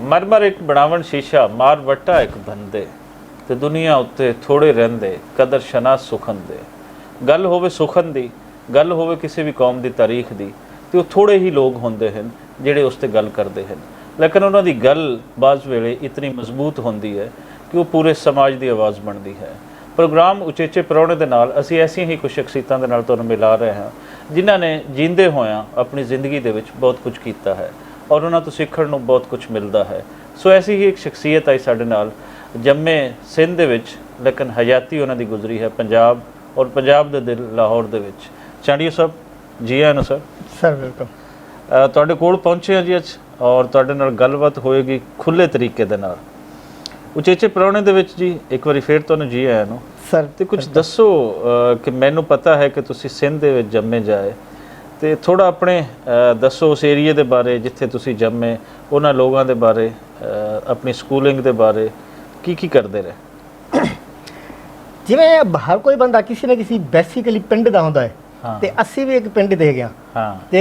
ਮਰ ਮਰ ਇੱਕ ਬਣਾਵਣ ਸ਼ੀਸ਼ਾ, ਮਾਰ ਵੱਟਾ ਇੱਕ ਬੰਦੇ, ਤੇ ਦੁਨੀਆ ਉੱਤੇ ਥੋੜੇ ਰਹਿੰਦੇ, ਕਦਰ ਸ਼ਨਾਸ ਸੁਖਨ ਦੇ। ਗੱਲ ਹੋਵੇ ਸੁਖਨ ਦੀ, ਗੱਲ ਹੋਵੇ ਕਿਸੇ ਵੀ ਕੌਮ ਦੀ ਤਾਰੀਖ ਦੀ, ਤੇ ਉਹ ਥੋੜੇ ਹੀ ਲੋਕ ਹੁੰਦੇ ਹਨ ਜਿਹੜੇ ਉਸ 'ਤੇ ਗੱਲ ਕਰਦੇ ਹਨ, ਲੇਕਿਨ ਉਹਨਾਂ ਦੀ ਗੱਲ ਬਾਜ਼ ਵੇਲੇ ਇਤਨੀ ਮਜ਼ਬੂਤ ਹੁੰਦੀ ਹੈ ਕਿ ਉਹ ਪੂਰੇ ਸਮਾਜ ਦੀ ਆਵਾਜ਼ ਬਣਦੀ ਹੈ। ਪ੍ਰੋਗਰਾਮ ਉਚੇਚੇ ਪ੍ਰਾਹੁਣੇ ਦੇ ਨਾਲ ਅਸੀਂ ਐਸੀਆਂ ਹੀ ਕੁਝ ਸ਼ਖਸੀਅਤਾਂ ਦੇ ਨਾਲ ਤੁਹਾਨੂੰ ਮਿਲਾ ਰਹੇ ਹਾਂ ਜਿਨ੍ਹਾਂ ਨੇ ਜੀਂਦੇ ਹੋਇਆਂ ਆਪਣੀ ਜ਼ਿੰਦਗੀ ਦੇ ਵਿੱਚ ਬਹੁਤ ਕੁਝ ਕੀਤਾ ਹੈ ਔਰ ਉਹਨਾਂ ਤੋਂ ਸਿੱਖਣ ਨੂੰ ਬਹੁਤ ਕੁਝ ਮਿਲਦਾ ਹੈ। ਸੋ ਐਸੀ ਹੀ ਇੱਕ ਸ਼ਖਸੀਅਤ ਆਈ ਸਾਡੇ ਨਾਲ, ਜੰਮੇ ਸਿੰਧ ਦੇ ਵਿੱਚ ਲੇਕਿਨ ਹਯਾਤੀ ਉਹਨਾਂ ਦੀ ਗੁਜ਼ਰੀ ਹੈ ਪੰਜਾਬ, ਔਰ ਪੰਜਾਬ ਦੇ ਦਿਲ ਲਾਹੌਰ ਦੇ ਵਿੱਚ। ਚਾਂਡੀਓ ਸਾਹਿਬ ਜੀ ਆਇਆਂ ਨੂੰ ਸਰ। Sir welcome. ਤੁਹਾਡੇ ਕੋਲ ਪਹੁੰਚੇ ਹਾਂ ਜੀ ਅੱਜ, ਔਰ ਤੁਹਾਡੇ ਨਾਲ ਗੱਲਬਾਤ ਹੋਏਗੀ ਖੁੱਲ੍ਹੇ ਤਰੀਕੇ ਦੇ ਨਾਲ। ਉਚੇਚੇ ਪ੍ਰਾਹੁਣੇ ਦੇ ਵਿੱਚ ਜੀ ਇੱਕ ਵਾਰੀ ਫਿਰ ਤੁਹਾਨੂੰ ਜੀ ਆਇਆਂ ਨੂੰ ਸਰ। ਤੇ ਕੁਝ ਦੱਸੋ ਕਿ ਮੈਨੂੰ ਪਤਾ ਹੈ ਕਿ ਤੁਸੀਂ ਸਿੰਧ ਦੇ ਵਿੱਚ ਜੰਮੇ ਜਾਏ, ਤੇ ਥੋੜਾ ਆਪਣੇ ਦੱਸੋ ਉਸ ਏਰੀਏ ਦੇ ਬਾਰੇ ਜਿੱਥੇ ਤੁਸੀਂ ਜੰਮੇ, ਉਹਨਾਂ ਲੋਕਾਂ ਦੇ ਬਾਰੇ, ਆਪਣੀ ਸਕੂਲਿੰਗ ਦੇ ਬਾਰੇ, ਕੀ ਕਰਦੇ ਰਹੇ। ਜਿਵੇਂ ਹਰ ਕੋਈ ਬੰਦਾ ਕਿਸੇ ਨਾ ਕਿਸੇ ਬੇਸਿਕਲੀ ਪਿੰਡ ਦਾ ਹੁੰਦਾ ਹੈ, ਤੇ ਅਸੀਂ ਵੀ ਇੱਕ ਪਿੰਡ ਦੇ ਗਿਆ। ਤੇ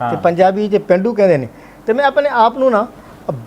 ਤੇ ਪੰਜਾਬੀ 'ਚ ਪਿੰਡੂ ਕਹਿੰਦੇ ਨੇ। ਤੇ ਮੈਂ ਆਪਣੇ ਆਪ ਨੂੰ ਨਾ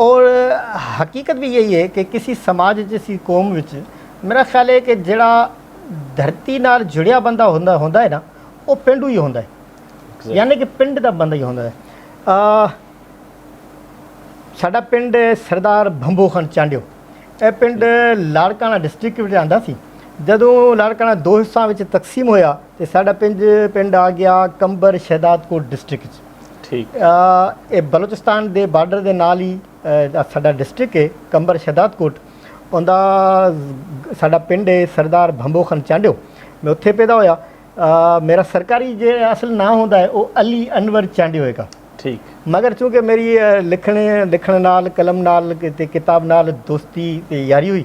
ਔਰ ਹਕੀਕਤ ਵੀ ਇਹੀ ਹੈ ਕਿ ਕਿਸੇ ਸਮਾਜ ਜਿਸੀ ਕੌਮ ਵਿੱਚ ਮੇਰਾ ਖਿਆਲ ਹੈ ਕਿ ਜਿਹੜਾ ਧਰਤੀ ਨਾਲ ਜੁੜਿਆ ਬੰਦਾ ਹੁੰਦਾ ਹੈ ਨਾ, ਉਹ ਪਿੰਡੂ ਹੀ ਹੁੰਦਾ ਹੈ, ਯਾਨੀ ਕਿ ਪਿੰਡ ਦਾ ਬੰਦਾ ਹੀ ਹੁੰਦਾ ਹੈ। ਸਾਡਾ ਪਿੰਡ ਸਰਦਾਰ ਭੰਬੂ ਖਾਨ ਚਾਂਡਿਓ, ਇਹ ਪਿੰਡ ਲਾੜਕਾਣਾ ਡਿਸਟ੍ਰਿਕਟ ਵਿੱਚ ਆਉਂਦਾ ਸੀ। ਜਦੋਂ ਲਾੜਕਾਣਾ 2 ਹਿੱਸਿਆਂ ਵਿੱਚ ਤਕਸੀਮ ਹੋਇਆ ਤੇ ਸਾਡਾ ਪਿੰਡ ਆ ਗਿਆ ਕੰਬਰ ਸ਼ਹਿਦਾਦਕੋਟ ਡਿਸਟ੍ਰਿਕਟ 'ਚ। ਠੀਕ। ਇਹ ਬਲੋਚਿਸਤਾਨ ਦੇ ਬਾਰਡਰ ਦੇ ਨਾਲ ਹੀ ਸਾਡਾ ਡਿਸਟ੍ਰਿਕਟ ਹੈ ਕੰਬਰ ਸ਼ਹਿਦਾਦਕੋਟ, ਉਹਦਾ ਸਾਡਾ ਪਿੰਡ ਹੈ ਸਰਦਾਰ ਭੰਬੂ ਖਾਨ ਚਾਂਡਿਓ। ਮੈਂ ਉੱਥੇ ਪੈਦਾ ਹੋਇਆ। ਮੇਰਾ ਸਰਕਾਰੀ ਜੇ ਅਸਲ ਨਾਂ ਹੁੰਦਾ ਹੈ ਉਹ ਅਲੀ ਅਨਵਰ ਚਾਂਡਿਓ ਹੋਏਗਾ। ਠੀਕ। ਮਗਰ ਚੂੰਕਿ ਮੇਰੀ ਲਿਖਣ ਨਾਲ, ਕਲਮ ਨਾਲ ਤੇ ਕਿਤਾਬ ਨਾਲ ਦੋਸਤੀ ਤੇ ਯਾਰੀ ਹੋਈ,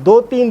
2-3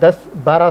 10-12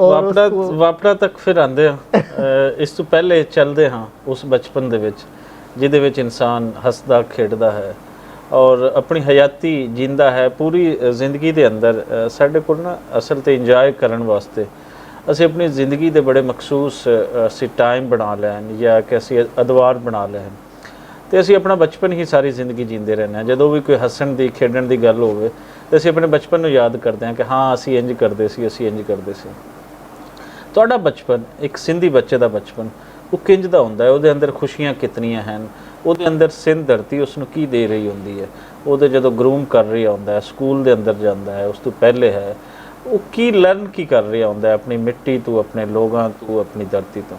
ਵਾਪੜਾ ਤੱਕ ਫਿਰ ਆਂਦੇ ਆ। ਇਸ ਤੋਂ ਪਹਿਲੇ ਚੱਲਦੇ ਹਾਂ ਉਸ ਬਚਪਨ ਦੇ ਵਿੱਚ ਜਿਹਦੇ ਵਿੱਚ ਇਨਸਾਨ ਹੱਸਦਾ ਖੇਡਦਾ ਹੈ ਔਰ ਆਪਣੀ ਹਯਾਤੀ ਜਿੰਦਾ ਹੈ। ਪੂਰੀ ਜ਼ਿੰਦਗੀ ਦੇ ਅੰਦਰ ਸਾਡੇ ਕੋਲ ਨਾ ਅਸਲ ਤੇ ਇੰਜੋਏ ਕਰਨ ਵਾਸਤੇ ਅਸੀਂ ਆਪਣੀ ਜ਼ਿੰਦਗੀ ਦੇ ਬੜੇ ਮਖਸੂਸ ਅਸੀਂ ਟਾਈਮ ਬਣਾ ਲੈਣ ਜਾਂ ਕਿ ਅਸੀਂ ਅਦਵਾਰ ਬਣਾ ਲੈਣ ਤੇ ਅਸੀਂ ਆਪਣਾ ਬਚਪਨ ਹੀ ਸਾਰੀ ਜ਼ਿੰਦਗੀ ਜੀਂਦੇ ਰਹਿੰਦੇ ਹਾਂ। ਜਦੋਂ ਵੀ ਕੋਈ ਹੱਸਣ ਦੀ ਖੇਡਣ ਦੀ ਗੱਲ ਹੋਵੇ ਤੇ ਅਸੀਂ ਆਪਣੇ ਬਚਪਨ ਨੂੰ ਯਾਦ ਕਰਦੇ ਹਾਂ ਕਿ ਹਾਂ ਅਸੀਂ ਇੰਜ ਕਰਦੇ ਸੀ, ਅਸੀਂ ਇੰਜ ਕਰਦੇ ਸੀ। ਤੁਹਾਡਾ ਬਚਪਨ, ਇੱਕ ਸਿੰਧੀ ਬੱਚੇ ਦਾ ਬਚਪਨ, ਉਹ ਕਿੰਜ ਦਾ ਹੁੰਦਾ ਹੈ? ਉਹਦੇ ਅੰਦਰ ਖੁਸ਼ੀਆਂ ਕਿਤਨੀਆਂ ਹਨ? ਉਹਦੇ ਅੰਦਰ ਸਿੰਧ ਧਰਤੀ ਉਸ ਨੂੰ ਕੀ ਦੇ ਰਹੀ ਹੁੰਦੀ ਹੈ? ਉਹਦੇ ਜਦੋਂ ਗਰੂਮ ਕਰ ਰਿਹਾ ਹੁੰਦਾ ਹੈ, ਸਕੂਲ ਦੇ ਅੰਦਰ ਜਾਂਦਾ ਹੈ, ਉਸ ਤੋਂ ਪਹਿਲੇ ਹੈ, ਉਹ ਕੀ ਲਰਨ ਕੀ ਕਰ ਰਿਹਾ ਹੁੰਦਾ ਹੈ ਆਪਣੀ ਮਿੱਟੀ ਤੋਂ, ਆਪਣੇ ਲੋਕਾਂ ਤੋਂ, ਆਪਣੀ ਧਰਤੀ ਤੋਂ?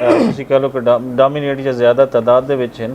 ਤੁਸੀਂ ਕਹ ਲਓ ਕਿ ਡੋਮੀਨੇਟ ਜਾਂ ਜ਼ਿਆਦਾ ਤਾਦਾਦ ਦੇ ਵਿੱਚ ਹਨ,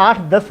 8-10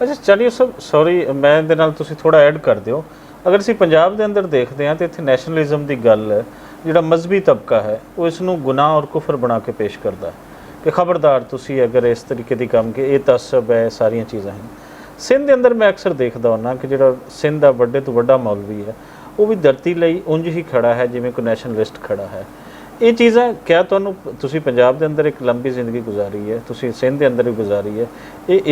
ਅੱਛਾ ਚਲਿਓ ਸਭ ਸੌਰੀ ਮੈਂ ਇਹਦੇ ਨਾਲ ਤੁਸੀਂ ਥੋੜਾ ਐਡ ਕਰ ਦਿਓ। ਅਗਰ ਅਸੀਂ ਪੰਜਾਬ ਦੇ ਅੰਦਰ ਦੇਖਦੇ ਹਾਂ ਤੇ ਇੱਥੇ ਨੈਸ਼ਨਲਿਜ਼ਮ ਦੀ ਗੱਲ ਹੈ, ਜਿਹੜਾ ਮਜ਼ਹਬੀ ਤਬਕਾ ਹੈ ਉਹ ਇਸ ਨੂੰ ਗੁਨਾਹ ਔਰ ਕੁਫਰ ਬਣਾ ਕੇ ਪੇਸ਼ ਕਰਦਾ ਹੈ ਕਿ ਖਬਰਦਾਰ ਤੁਸੀਂ ਅਗਰ ਇਸ ਤਰੀਕੇ ਦੀ ਕੰਮ ਕਿ ਇਹ ਤਸਬ ਹੈ, ਸਾਰੀਆਂ ਚੀਜ਼ਾਂ ਹਨ। ਸਿੰਧ ਦੇ ਅੰਦਰ ਮੈਂ ਅਕਸਰ ਦੇਖਦਾ ਹੁੰਦਾ ਕਿ ਜਿਹੜਾ ਸਿੰਧ ਦਾ ਵੱਡੇ ਤੋਂ ਵੱਡਾ ਮੌਲਵੀ ਹੈ ਉਹ ਵੀ ਧਰਤੀ ਲਈ ਉਂਝ ਹੀ ਖੜਾ ਹੈ ਜਿਵੇਂ ਕੋਈ ਨੈਸ਼ਨਲਿਸਟ ਖੜਾ ਹੈ। ਇਹ ਚੀਜ਼ਾਂ ਕਿਆ ਤੁਹਾਨੂੰ, ਤੁਸੀਂ ਪੰਜਾਬ ਦੇ ਅੰਦਰ ਇੱਕ ਲੰਬੀ ਜ਼ਿੰਦਗੀ ਗੁਜ਼ਾਰੀ ਹੈ, ਤੁਸੀਂ ਸਿੰਧ ਦੇ ਅੰਦਰ ਵੀ ਗੁਜ਼ਾਰੀ ਹੈ, ਇਹ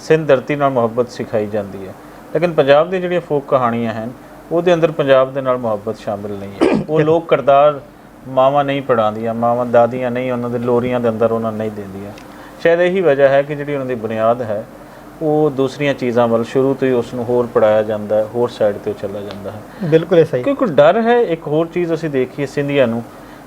ਸਿੰਧ ਧਰਤੀ ਨਾਲ ਮੁਹੱਬਤ ਸਿਖਾਈ ਜਾਂਦੀ ਹੈ, ਲੇਕਿਨ ਪੰਜਾਬ ਦੀ ਜਿਹੜੀਆਂ ਫੋਕ ਕਹਾਣੀਆਂ ਹਨ ਉਹਦੇ ਅੰਦਰ ਪੰਜਾਬ ਦੇ ਨਾਲ ਮੁਹੱਬਤ ਸ਼ਾਮਿਲ ਨਹੀਂ ਹੈ। ਉਹ ਲੋਕ ਕਿਰਦਾਰ ਮਾਵਾਂ ਨਹੀਂ ਪੜਾਉਂਦੀਆਂ, ਮਾਵਾਂ ਦਾਦੀਆਂ ਨਹੀਂ ਉਹਨਾਂ ਦੇ ਲੋਰੀਆਂ ਦੇ ਅੰਦਰ ਉਹਨਾਂ ਨਹੀਂ ਦਿੰਦੀਆਂ। ਸ਼ਾਇਦ ਇਹੀ ਵਜ੍ਹਾ ਹੈ ਕਿ ਜਿਹੜੀ ਉਹਨਾਂ ਦੀ ਬੁਨਿਆਦ ਹੈ ਉਹ ਦੂਸਰੀਆਂ ਚੀਜ਼ਾਂ ਵੱਲ ਸ਼ੁਰੂ ਤੋਂ ਹੀ ਉਸ ਨੂੰ ਹੋਰ ਪੜਾਇਆ ਜਾਂਦਾ ਹੈ, ਹੋਰ ਸਾਈਡ ਤੇ ਚਲਾ ਜਾਂਦਾ ਹੈ। ਬਿਲਕੁਲ ਸਹੀ। ਕਿਉਂਕਿ ਡਰ ਹੈ ਇੱਕ ਹੋਰ ਚੀਜ਼ ਅਸੀਂ ਦੇਖੀਏ ਸਿੰਧੀਆਂ ਨੂੰ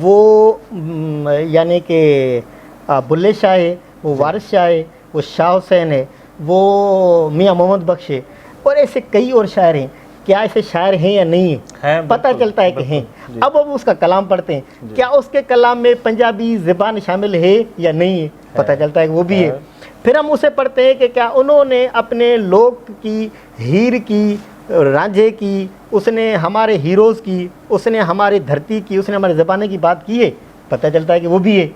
وہ یعنی کہ بلے شاہ ہے، وہ وارث شاہ ہے، وہ شاہ حسین ہے، وہ میاں محمد بخش ہے، اور ایسے کئی اور شاعر ہیں. کیا ایسے شاعر ہیں یا نہیں ہیں؟ پتہ چلتا ہے کہ ہیں. اب اس کا کلام پڑھتے ہیں، کیا اس کے کلام میں پنجابی زبان شامل ہے یا نہیں ہے؟ پتہ چلتا ہے کہ وہ بھی ہے. پھر ہم اسے پڑھتے ہیں کہ کیا انہوں نے اپنے لوگ کی، ہیر کی، رانجھے کی، اس نے ہمارے ہیروز کی، اس نے ہماری دھرتی کی، اس نے ہمارے زبانیں کی بات کی ہے؟ پتہ چلتا ہے کہ وہ بھی ہے.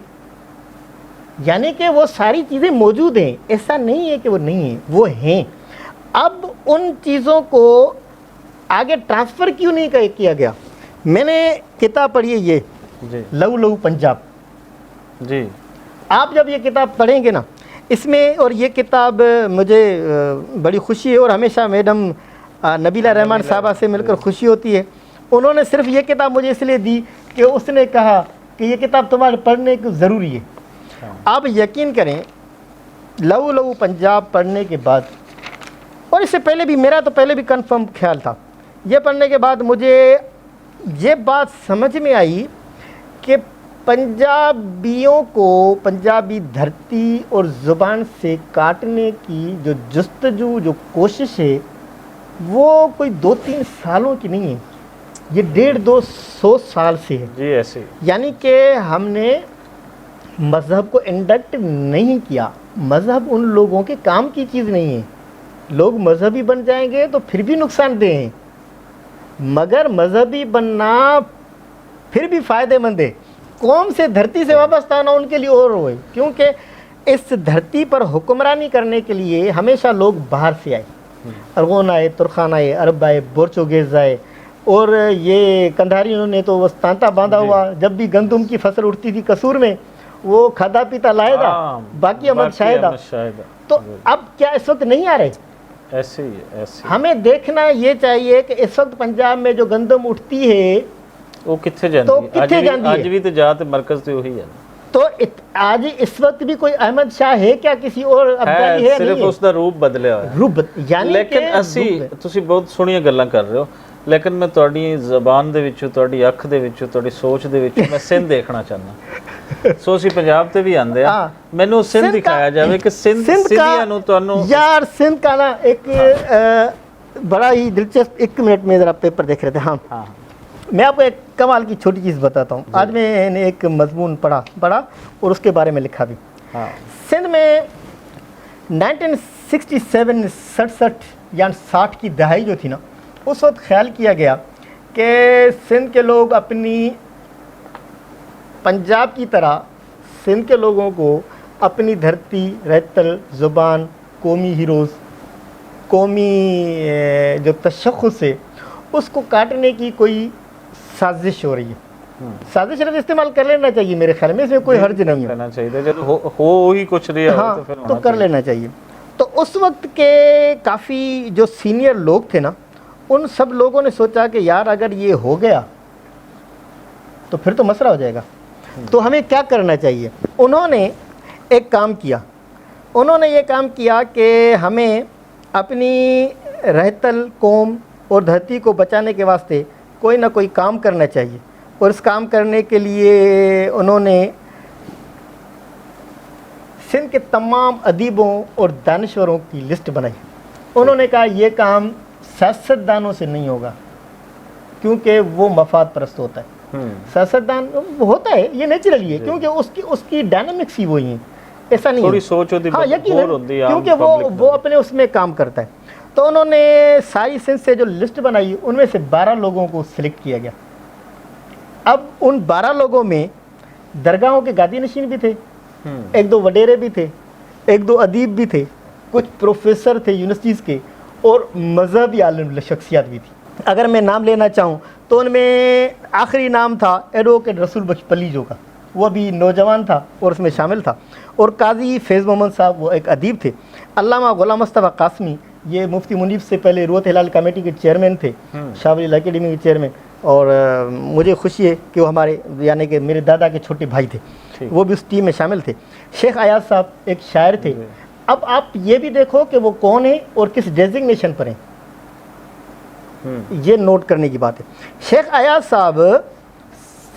یعنی کہ وہ ساری چیزیں موجود ہیں، ایسا نہیں ہے کہ وہ نہیں ہیں، وہ ہیں. اب ان چیزوں کو آگے ٹرانسفر کیوں نہیں کیا گیا؟ میں نے کتاب پڑھی ہے یہ جی لو لو پنجاب. جی آپ جب یہ کتاب پڑھیں گے نا، اس میں، اور یہ کتاب مجھے بڑی خوشی ہے، اور ہمیشہ میڈم نبیلہ رحمان صاحبہ سے مل کر خوشی ہوتی ہے. انہوں نے صرف یہ کتاب مجھے اس لیے دی کہ اس نے کہا کہ یہ کتاب تمہارے پڑھنے کی ضروری ہے. آپ یقین کریں، لو لو پنجاب پڑھنے کے بعد، اور اس سے پہلے بھی میرا تو پہلے بھی کنفرم خیال تھا، یہ پڑھنے کے بعد مجھے یہ بات سمجھ میں آئی کہ پنجابیوں کو پنجابی دھرتی اور زبان سے کاٹنے کی جو جستجو، جو کوشش ہے، وہ کوئی 2-3 سالوں کی نہیں ہے، یہ 150-200 سال سے ہے. جی ایسے. یعنی کہ ہم نے مذہب کو انڈکٹ نہیں کیا. مذہب ان لوگوں کے کام کی چیز نہیں ہے. لوگ مذہبی بن جائیں گے تو پھر بھی نقصان دہ ہیں، مگر مذہبی بننا پھر بھی فائدہ مند ہے. قوم سے، دھرتی سے وابستہ ہونا ان کے لیے اور ہوئے، کیونکہ اس دھرتی پر حکمرانی کرنے کے لیے ہمیشہ لوگ باہر سے آئے. ارغون آئے، ترخان آئے، عرب آئے، پرتگیز آئے، اور یہ کندھاریوں نے تو بس تانتا باندھا ہوا. جب بھی گندم کی فصل اٹھتی تھی قصور میں، وہ کھادا پیتا لائے تھا، باقی احمد شاہدہ. تو اب کیا اس وقت نہیں آ رہے؟ ایسے ہی ایسے. ہمیں دیکھنا یہ چاہیے کہ اس وقت پنجاب میں جو گندم اٹھتی ہے وہ کتنے جاندی ہے؟ آج بھی تو جات مرکز تو وہی ہے. تو آج اس وقت بھی کوئی احمد شاہ ہے کیا؟ کسی اور ابدالی ہے؟ صرف اس دا روپ بدلیا ہوا ہے. روپ یعنی لیکن اسی ਤੁਸੀਂ ਬਹੁਤ ਸੋਹਣੀਆਂ ਗੱਲਾਂ ਕਰ ਰਹੇ ਹੋ, لیکن میں ਤੁਹਾਡੀ ਜ਼ਬਾਨ ਦੇ ਵਿੱਚੋਂ, ਤੁਹਾਡੀ ਅੱਖ ਦੇ ਵਿੱਚੋਂ, ਤੁਹਾਡੀ ਸੋਚ ਦੇ ਵਿੱਚੋਂ ਮੈਂ ਸਿੰਧ ਦੇਖਣਾ ਚਾਹੁੰਦਾ. ਸੋ ਅਸੀਂ ਪੰਜਾਬ ਤੇ ਵੀ ਆਂਦੇ ਆ, ਮੈਨੂੰ ਸਿੰਧ ਦਿਖਾਇਆ ਜਾਵੇ کہ ਸਿੰਧੀਆਂ ਨੂੰ ਤੁਹਾਨੂੰ. یار سندھ کا نا ایک بڑا ہی دلچسپ، 1 منٹ میں ذرا پیپر دیکھ رہے تھے. ہاں میں آپ کو ایک کمال کی چھوٹی چیز بتاتا ہوں. آج میں نے ایک مضمون پڑھا اور اس کے بارے میں لکھا بھی. سندھ میں 1967 67 یا 60 کی دہائی جو تھی نا، اس وقت خیال کیا گیا کہ سندھ کے لوگ اپنی، پنجاب کی طرح سندھ کے لوگوں کو اپنی دھرتی، رہتل، زبان، قومی ہیروز، قومی جو تشخص ہے، اس کو کاٹنے کی کوئی سازش ہو رہی ہے. سازش لفظ استعمال کر لینا چاہیے میرے خیال میں، اس میں کوئی حرج نہیں ہے. ہو ہی کچھ رہا ہاں تو کر لینا چاہیے. تو اس وقت کے کافی جو سینئر لوگ تھے نا، ان سب لوگوں نے سوچا کہ یار اگر یہ ہو گیا تو پھر تو مسئلہ ہو جائے گا، تو ہمیں کیا کرنا چاہیے. انہوں نے ایک کام کیا. انہوں نے یہ کام کیا کہ ہمیں اپنی رہتل، قوم اور دھرتی کو بچانے کے واسطے کوئی نہ کوئی کام کرنا چاہیے. اور اس کام کرنے کے لیے انہوں نے سندھ کے تمام ادیبوں اور دانشوروں کی لسٹ بنائی. انہوں نے کہا یہ کام سیاستدانوں سے نہیں ہوگا، کیونکہ وہ مفاد پرست ہوتا ہے. سیاستدان ہوتا ہے، یہ نیچرلی ہے، کیونکہ اس کی ڈائنامکس ہی وہی ہیں. ایسا نہیں تھوڑی سوچ ہوتی ہے، کیونکہ وہ اپنے اس میں کام کرتا ہے. تو انہوں نے ساری سندھ سے جو لسٹ بنائی، ان میں سے 12 لوگوں کو سلیکٹ کیا گیا. اب ان 12 لوگوں میں درگاہوں کے گادی نشین بھی تھے، 1-2 وڈیرے بھی تھے، 1-2 ادیب بھی تھے، کچھ پروفیسر تھے یونیورسٹیز کے، اور مذہبی عالم شخصیات بھی تھی. اگر میں نام لینا چاہوں تو ان میں آخری نام تھا ایڈوکیٹ رسول بخش پلیجو کا، وہ ابھی نوجوان تھا اور اس میں شامل تھا. اور قاضی فیض محمد صاحب، وہ ایک ادیب تھے. علامہ غلام مصطفیٰ قاسمی، یہ مفتی منیف سے پہلے روت ہلال کمیٹی کے چیئرمین تھے، شاہ ولی اللہ اکیڈمی کے چیئرمین. اور مجھے خوشی ہے کہ وہ ہمارے، یعنی کہ میرے دادا کے چھوٹے بھائی تھے، وہ بھی اس ٹیم میں شامل تھے. شیخ ایاز صاحب ایک شاعر تھے. اب آپ یہ بھی دیکھو کہ وہ کون ہیں اور کس ڈیزگنیشن پر ہیں، یہ نوٹ کرنے کی بات ہے. شیخ ایاز صاحب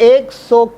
100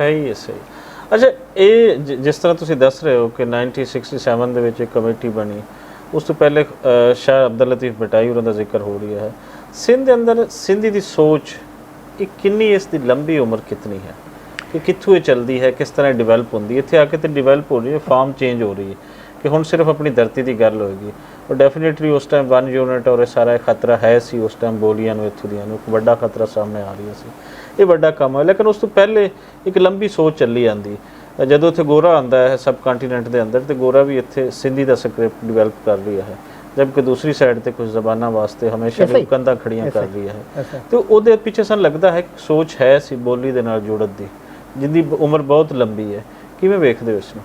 ਸਹੀ ਹੈ, ਸਹੀ। ਅੱਛਾ, ਇਹ ਜਿਸ ਤਰ੍ਹਾਂ ਤੁਸੀਂ ਦੱਸ ਰਹੇ ਹੋ ਕਿ 1967 ਦੇ ਵਿੱਚ ਇੱਕ ਕਮੇਟੀ ਬਣੀ, ਉਸ ਤੋਂ ਪਹਿਲੇ ਸ਼ਾਹ ਅਬਦੁਲ ਲਤੀਫ ਭਟਾਈ ਉਹਨਾਂ ਦਾ ਜ਼ਿਕਰ ਹੋ ਰਿਹਾ ਹੈ। ਸਿੰਧ ਦੇ ਅੰਦਰ ਸਿੰਧੀ ਦੀ ਸੋਚ ਇਹ ਕਿੰਨੀ, ਇਸ ਦੀ ਲੰਬੀ ਉਮਰ ਕਿਤਨੀ ਹੈ ਕਿ ਕਿੱਥੋਂ ਇਹ ਚੱਲਦੀ ਹੈ, ਕਿਸ ਤਰ੍ਹਾਂ ਡਿਵੈਲਪ ਹੁੰਦੀ ਹੈ? ਇੱਥੇ ਆ ਕੇ ਤੇ ਡਿਵੈਲਪ ਹੋ ਰਹੀ ਹੈ, ਫਾਰਮ ਚੇਂਜ ਹੋ ਰਹੀ ਹੈ ਕਿ ਹੁਣ ਸਿਰਫ ਆਪਣੀ ਧਰਤੀ ਦੀ ਗੱਲ ਹੋਏਗੀ। ਔਰ ਡੈਫੀਨੇਟਲੀ ਉਸ ਟਾਈਮ 1 ਯੂਨਿਟ ਔਰ ਇਹ ਸਾਰਾ ਖਤਰਾ ਹੈ ਸੀ, ਉਸ ਟਾਈਮ ਬੋਲੀਆਂ ਨੂੰ ਇੱਥੋਂ ਦੀਆਂ ਨੂੰ ਇੱਕ ਵੱਡਾ ਖਤਰਾ ਸਾਹਮਣੇ ਆ ਰਿਹਾ ਸੀ। ਇਹ ਵੱਡਾ ਕੰਮ ਹੈ, ਲੇਕਿਨ ਉਸ ਤੋਂ ਪਹਿਲੇ ਇੱਕ ਲੰਬੀ ਸੋਚ ਚੱਲੀ ਆਂਦੀ। ਜਦੋਂ ਇੱਥੇ ਗੋਰਾ ਆਉਂਦਾ ਹੈ ਸਬ ਕੰਟੀਨੈਂਟ ਦੇ ਅੰਦਰ, ਤੇ ਗੋਰਾ ਵੀ ਇੱਥੇ ਸਿੰਧੀ ਦਾ ਸਕ੍ਰਿਪਟ ਡਿਵੈਲਪ ਕਰ ਰਿਹਾ ਹੈ, ਜਦਕਿ ਦੂਸਰੀ ਸਾਈਡ ਤੇ ਕੁਝ ਜ਼ਬਾਨਾਂ ਵਾਸਤੇ ਹਮੇਸ਼ਾ ਹੀ ਕੰਧਾਂ ਖੜੀਆਂ ਕਰ ਰਹੀ ਹੈ। ਤੇ ਉਹਦੇ ਪਿੱਛੇ ਸਾਨੂੰ ਲੱਗਦਾ ਹੈ ਕਿ ਸੋਚ ਹੈ ਸੀ ਬੋਲੀ ਦੇ ਨਾਲ ਜੁੜਨ ਦੀ, ਜਿੰਦੀ ਉਮਰ ਬਹੁਤ ਲੰਬੀ ਹੈ। ਕਿਵੇਂ ਵੇਖਦੇ ਹੋ ਇਸ ਨੂੰ?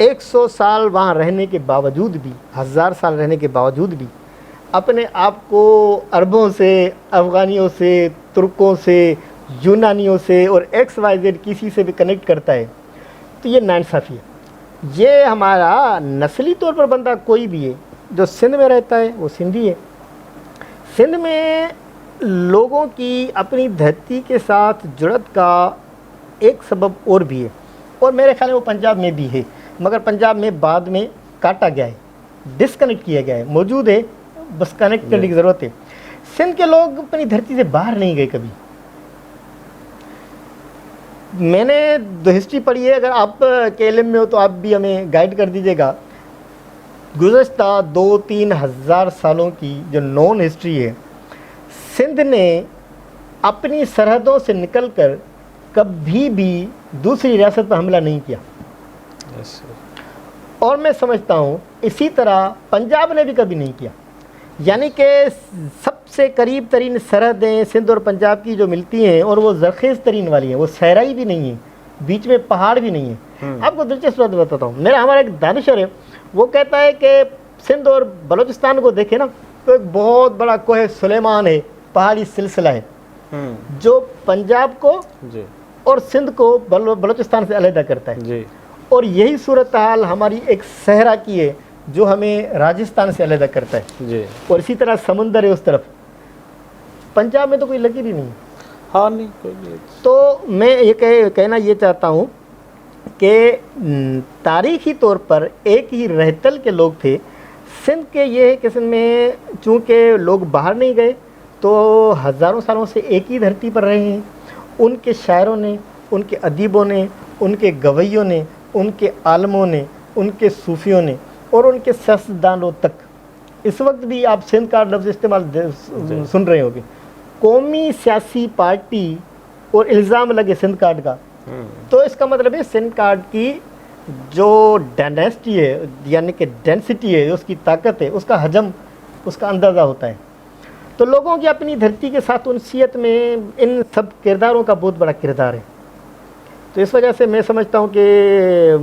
100 سال وہاں رہنے کے باوجود بھی، 1000 سال رہنے کے باوجود بھی اپنے آپ کو عربوں سے، افغانیوں سے، ترکوں سے، یونانیوں سے اور ایکس وائی زیڈ کسی سے بھی کنیکٹ کرتا ہے، تو یہ ناانصافی ہے۔ یہ ہمارا نسلی طور پر بندہ کوئی بھی ہے جو سندھ میں رہتا ہے وہ سندھی ہے۔ سندھ میں لوگوں کی اپنی دھرتی کے ساتھ جڑت کا ایک سبب اور بھی ہے، اور میرے خیال میں وہ پنجاب میں بھی ہے، مگر پنجاب میں بعد میں کاٹا گیا ہے، ڈسکنیکٹ کیا گیا ہے، موجود ہے، بس کنیکٹ کرنے کی ضرورت ہے۔ سندھ کے لوگ اپنی دھرتی سے باہر نہیں گئے کبھی۔ میں نے جو ہسٹری پڑھی ہے، اگر آپ کے علم میں ہو تو آپ بھی ہمیں گائیڈ کر دیجیے گا، گزشتہ 2-3 ہزار سالوں کی جو نون ہسٹری ہے، سندھ نے اپنی سرحدوں سے نکل کر کبھی بھی دوسری ریاست پر حملہ نہیں کیا، اور میں سمجھتا ہوں اسی طرح پنجاب نے بھی کبھی نہیں کیا۔ یعنی کہ سب سے قریب ترین سرحدیں سندھ اور پنجاب کی جو ملتی ہیں، اور وہ زرخیز ترین والی ہیں، وہ صحرائی بھی نہیں ہیں، بیچ میں پہاڑ بھی نہیں ہیں۔ آپ کو دلچسپ بات بتاتا ہوں، ہمارا ایک دانشور ہے، وہ کہتا ہے کہ سندھ اور بلوچستان کو دیکھیں نا تو ایک بہت بڑا کوہ سلیمان ہے، پہاڑی سلسلہ ہے، جو پنجاب کو اور سندھ کو بلوچستان سے علیحدہ کرتا ہے، اور یہی صورتحال ہماری ایک صحرا کی ہے جو ہمیں راجستھان سے علیحدہ کرتا ہے، اور اسی طرح سمندر ہے اس طرف۔ پنجاب میں تو کوئی لکیر ہی نہیں۔ ہاں نہیں کوئی نہیں۔ تو میں یہ کہنا یہ چاہتا ہوں کہ تاریخی طور پر ایک ہی رہتل کے لوگ تھے سندھ کے۔ یہ قسم میں چونکہ لوگ باہر نہیں گئے تو ہزاروں سالوں سے ایک ہی دھرتی پر رہے ہیں۔ ان کے شاعروں نے، ان کے ادیبوں نے، ان کے گویوں نے، ان کے عالموں نے، ان کے صوفیوں نے، اور ان کے سیاستدانوں تک، اس وقت بھی آپ سندھ کا لفظ استعمال سن رہے ہو گے، قومی سیاسی پارٹی اور الزام لگے سندھ کارڈ کا، تو اس کا مطلب ہے سندھ کارڈ کی جو ڈائنیسٹی ہے، یعنی کہ ڈینسٹی ہے، اس کی طاقت ہے، اس کا حجم، اس کا اندازہ ہوتا ہے۔ تو لوگوں کی اپنی دھرتی کے ساتھ انسیت میں ان سب کرداروں کا بہت بڑا کردار ہے۔ تو اس وجہ سے میں سمجھتا ہوں کہ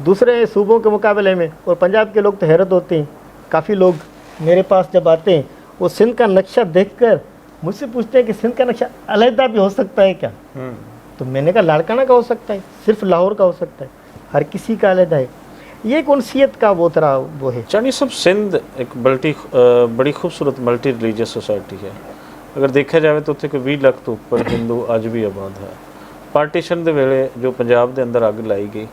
دوسرے صوبوں کے مقابلے میں، اور پنجاب کے لوگ تو حیرت ہوتے ہیں، کافی لوگ میرے پاس جب آتے ہیں وہ سندھ کا نقشہ دیکھ کر مجھ سے پوچھتے ہیں کہ سندھ کا نقشہ علیحدہ بھی ہو سکتا ہے کیا؟ تو میں نے کہا لاڑکانہ کا ہو سکتا ہے، صرف لاہور کا ہو سکتا ہے، ہر کسی کا علیحدہ ہے۔ یہ ایک انسیت کا وہ طرح وہ ہے۔ چانی صاحب، سندھ ایک بڑی خوبصورت ملٹی ریلیجیس سوسائٹی ہے۔ اگر دیکھا جائے تو اتنے 20 ਲੱਖ ਤੋਂ ਉੱਪਰ ਹਿੰਦੂ ਅੱਜ ਵੀ ਆਬਾਦ ਹੈ। ਪਾਰਟੀਸ਼ਨ ਦੇ ਵੇਲੇ ਜੋ ਪੰਜਾਬ ਦੇ ਅੰਦਰ ਅੱਗ ਲਾਈ ਗਈ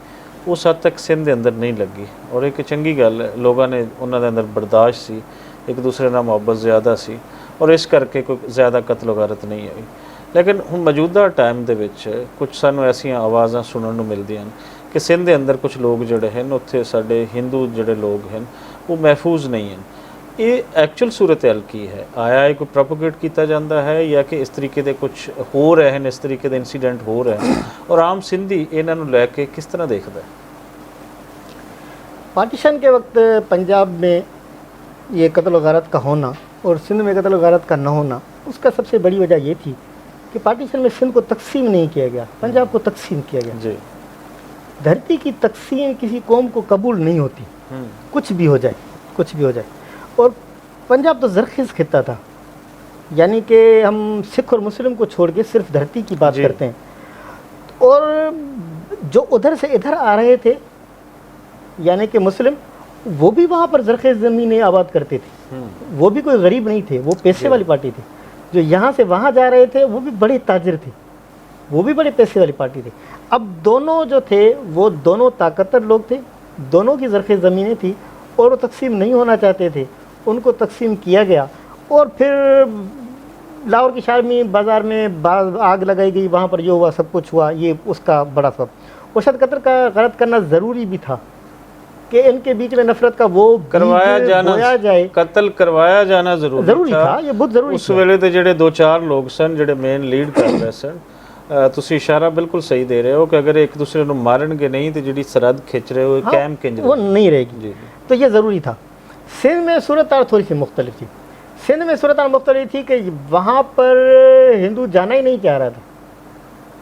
ਉਸ ਹੱਦ ਤੱਕ ਸਿੰਧ ਦੇ ਅੰਦਰ ਨਹੀਂ ਲੱਗੀ, ਔਰ ਇੱਕ ਚੰਗੀ ਗੱਲ ਹੈ, ਲੋਕਾਂ ਨੇ ਉਹਨਾਂ ਦੇ ਅੰਦਰ ਬਰਦਾਸ਼ਤ ਸੀ, ਇੱਕ ਦੂਸਰੇ ਨਾਲ ਮੁਹੱਬਤ ਜ਼ਿਆਦਾ ਸੀ, ਔਰ ਇਸ ਕਰਕੇ ਕੋਈ ਜ਼ਿਆਦਾ ਕਤਲ ਗਾਰਤ ਨਹੀਂ ਆਈ। ਲੇਕਿਨ ਹੁਣ ਮੌਜੂਦਾ ਟਾਈਮ ਦੇ ਵਿੱਚ ਕੁਝ ਸਾਨੂੰ ਐਸੀਆਂ ਆਵਾਜ਼ਾਂ ਸੁਣਨ ਨੂੰ ਮਿਲਦੀਆਂ ਹਨ ਕਿ ਸਿੰਧ ਦੇ ਅੰਦਰ ਕੁਝ ਲੋਕ ਜਿਹੜੇ ਹਨ ਉੱਥੇ ਸਾਡੇ ਹਿੰਦੂ ਜਿਹੜੇ ਲੋਕ ਹਨ ਉਹ ਮਹਿਫੂਜ਼ ਨਹੀਂ ਹਨ। ਇਹ ਐਕਚੁਅਲ ਸੂਰਤ ਹਾਲ ਕੀ ਹੈ? ਆਇਆ ਇਹ ਕੋਈ ਪ੍ਰੋਪੋਗੇਟ ਕੀਤਾ ਜਾਂਦਾ ਹੈ ਜਾਂ ਕਿ ਇਸ ਤਰੀਕੇ ਦੇ ਕੁਝ ਹੋ ਰਹੇ ਹਨ, ਇਸ ਤਰੀਕੇ ਦੇ ਇਨਸੀਡੈਂਟ ਹੋ ਰਹੇ ਹਨ, ਔਰ ਆਮ ਸਿੰਧੀ ਇਹਨਾਂ ਨੂੰ ਲੈ ਕੇ ਕਿਸ ਤਰ੍ਹਾਂ ਦੇਖਦਾ ہے؟ پارٹیشن کے وقت پنجاب میں یہ قتل و غارت کا ہونا اور سندھ میں قتل و غارت کا نہ ہونا، اس کا سب سے بڑی وجہ یہ تھی کہ پارٹیشن میں سندھ کو تقسیم نہیں کیا گیا، پنجاب کو تقسیم کیا گیا۔ جی، دھرتی کی تقسیم کسی قوم کو قبول نہیں ہوتی، کچھ بھی ہو جائے، کچھ بھی ہو جائے۔ اور پنجاب تو زرخیز خطہ تھا، یعنی کہ ہم سکھ اور مسلم کو چھوڑ کے صرف دھرتی کی بات کرتے ہیں، اور جو ادھر سے ادھر آ رہے تھے یعنی کہ مسلم، وہ بھی وہاں پر زرخیز زمینیں آباد کرتے تھے، وہ بھی کوئی غریب نہیں تھے، وہ پیسے والی پارٹی تھی۔ جو یہاں سے وہاں جا رہے تھے وہ بھی بڑے تاجر تھے، وہ بھی بڑے پیسے والی پارٹی تھے۔ اب دونوں جو تھے وہ دونوں طاقتور لوگ تھے، دونوں کی زرخیز زمینیں تھیں، اور وہ تقسیم نہیں ہونا چاہتے تھے، ان کو تقسیم کیا گیا۔ اور پھر لاہور کی شارمی بازار میں آگ لگائی گئی، وہاں پر جو ہوا سب کچھ ہوا، یہ اس کا بڑا سبب۔ اور شاید قتل کا غارت کرنا ضروری بھی تھا کہ ان کے بیچ میں نفرت کا وہ کروایا جائے، قتل کروایا جانا ضروری تھا، یہ بہت ضروری اس ویلے تے جڑے 2-4 لوگ سن جڑے مین لیڈ کر رہے سن، ਤੁਸੀਂ ਇਸ਼ਾਰਾ ਬਿਲਕੁਲ ਸਹੀ ਦੇ ਰਹੇ ਹੋ ਕਿ ਅਗਰ ਇੱਕ ਦੂਸਰੇ ਨੂੰ ਮਾਰਨਗੇ ਨਹੀਂ ਤੇ ਜਿਹੜੀ ਸਰਹੱਦ ਖਿੱਚ ਰਹੇ ਹੋ ਕਾਇਮ ਕਿੰਜ وہ نہیں رہے گی، تو یہ ضروری تھا۔ سندھ میں صورتحال تھوڑی سی مختلف تھی، سندھ میں صورتحال مختلف تھی کہ وہاں پر ہندو جانا ہی نہیں چاہ رہا تھا،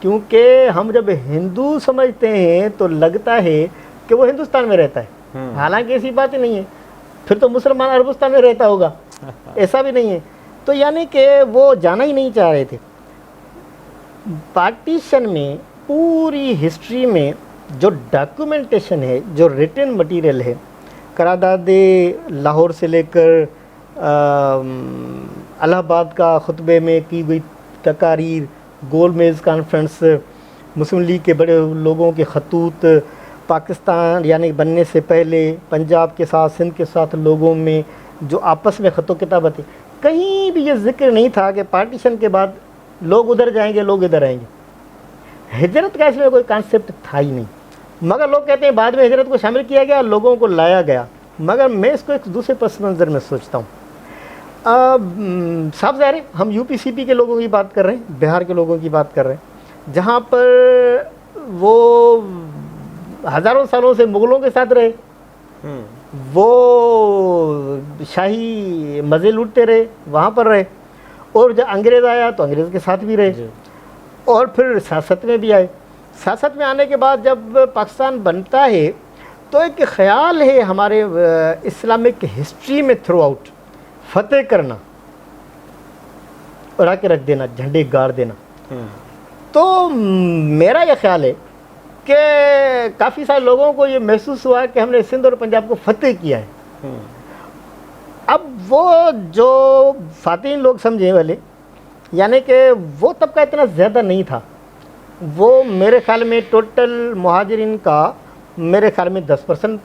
کیونکہ ہم جب ہندو سمجھتے ہیں تو لگتا ہے کہ وہ ہندوستان میں رہتا ہے، حالانکہ ایسی بات ہی نہیں ہے، پھر تو مسلمان عربستان میں رہتا ہوگا، ایسا بھی نہیں ہے۔ تو یعنی کہ وہ جانا ہی نہیں چاہ رہے تھے۔ پارٹیشن میں پوری ہسٹری میں جو ڈاکومنٹیشن ہے، جو ریٹن مٹیریل ہے، قرارداد لاہور سے لے کر الہ آباد کا خطبے میں کی گئی تقاریر، گول میز کانفرنس، مسلم لیگ کے بڑے لوگوں کے خطوط، پاکستان یعنی بننے سے پہلے پنجاب کے ساتھ سندھ کے ساتھ لوگوں میں جو آپس میں خط و کتابت تھی، کہیں بھی یہ ذکر نہیں تھا کہ پارٹیشن کے بعد لوگ ادھر جائیں گے، لوگ ادھر آئیں گے۔ ہجرت کا اس میں کوئی کانسیپٹ تھا ہی نہیں، مگر لوگ کہتے ہیں بعد میں ہجرت کو شامل کیا گیا، لوگوں کو لایا گیا، مگر میں اس کو ایک دوسرے پس منظر میں سوچتا ہوں۔ صاف ظاہر ہے ہم یو پی سی پی کے لوگوں کی بات کر رہے ہیں، بہار کے لوگوں کی بات کر رہے ہیں، جہاں پر وہ ہزاروں سالوں سے مغلوں کے ساتھ رہے، وہ شاہی مزے لوٹتے رہے، وہاں پر رہے، اور جب انگریز آیا تو انگریز کے ساتھ بھی رہے، اور پھر سیاست میں بھی آئے۔ سیاست میں آنے کے بعد جب پاکستان بنتا ہے تو ایک خیال ہے ہمارے اسلامک ہسٹری میں تھرو آؤٹ فتح کرنا، اڑا کے رکھ دینا، جھنڈے گاڑ دینا۔ تو میرا یہ خیال ہے کہ کافی سارے لوگوں کو یہ محسوس ہوا کہ ہم نے سندھ اور پنجاب کو فتح کیا ہے۔ اب وہ جو فاتحین لوگ سمجھے والے، یعنی کہ وہ طبقہ اتنا زیادہ نہیں تھا، وہ میرے خیال میں ٹوٹل مہاجرین کا میرے خیال میں 10%،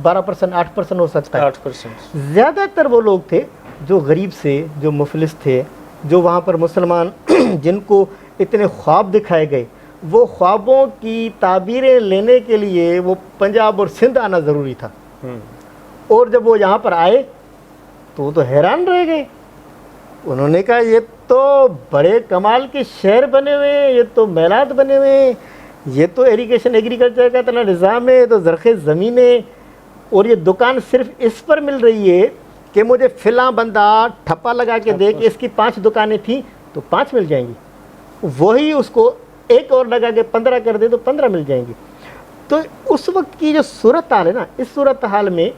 12%، 8% ہو سکتا ہے۔ 8%۔ زیادہ تر وہ لوگ تھے جو غریب سے، جو مفلس تھے، جو وہاں پر مسلمان جن کو اتنے خواب دکھائے گئے، وہ خوابوں کی تعبیریں لینے کے لیے وہ پنجاب اور سندھ آنا ضروری تھا۔ اور جب وہ یہاں پر آئے تو وہ تو حیران رہ گئے، انہوں نے کہا یہ تو بڑے کمال کے شہر بنے ہوئے ہیں، یہ تو میلات بنے ہوئے ہیں، یہ تو ایریگیشن ایگریکلچر کا اتنا نظام ہے، تو زرخیز زمینیں، اور یہ دکان صرف اس پر مل رہی ہے کہ مجھے فلاں بندہ ٹھپا لگا کے دے کہ اس کی 5 دکانیں تھیں تو 5 مل جائیں گی، وہی اس کو ایک اور لگا کے 15 کر دے تو 15 مل جائیں گی۔ تو اس وقت کی جو صورتحال ہے نا، اس صورتحال میں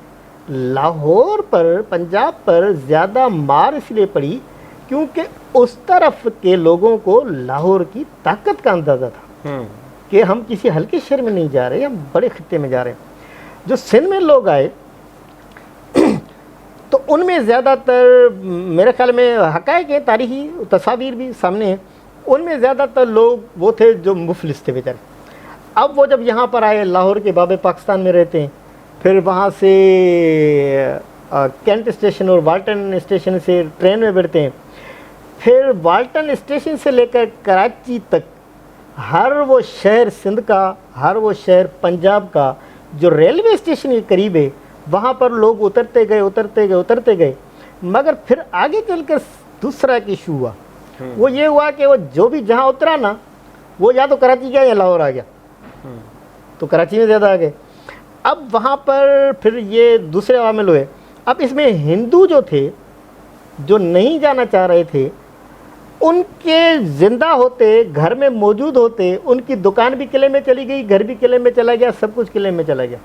لاہور پر، پنجاب پر زیادہ مار اس لیے پڑی کیونکہ اس طرف کے لوگوں کو لاہور کی طاقت کا اندازہ تھا کہ ہم کسی ہلکے شہر میں نہیں جا رہے، ہم بڑے خطے میں جا رہے ہیں۔ جو سندھ میں لوگ آئے تو ان میں زیادہ تر میرے خیال میں حقائق ہیں، تاریخی تصاویر بھی سامنے ہیں، ان میں زیادہ تر لوگ وہ تھے جو مفلس تھے بیچارے۔ اب وہ جب یہاں پر آئے، لاہور کے بابے پاکستان میں رہتے ہیں، پھر وہاں سے کینٹ اسٹیشن اور والٹن اسٹیشن سے ٹرین میں بیٹھتے ہیں، پھر والٹن اسٹیشن سے لے کر کراچی تک ہر وہ شہر سندھ کا، ہر وہ شہر پنجاب کا جو ریلوے اسٹیشن کے قریب ہے، وہاں پر لوگ اترتے گئے، مگر پھر آگے چل کر دوسرا ایک ایشو ہوا، وہ یہ ہوا کہ وہ جو بھی جہاں اترا نا، وہ یا تو کراچی گیا یا لاہور آ گیا، تو کراچی میں زیادہ آ گئے۔ اب وہاں پر پھر یہ دوسرے عوامل ہوئے۔ اب اس میں ہندو جو تھے، جو نہیں جانا چاہ رہے تھے، ان کے زندہ ہوتے، گھر میں موجود ہوتے، ان کی دکان بھی قلعے میں چلی گئی، گھر بھی قلعے میں چلا گیا، سب کچھ قلعے میں چلا گیا۔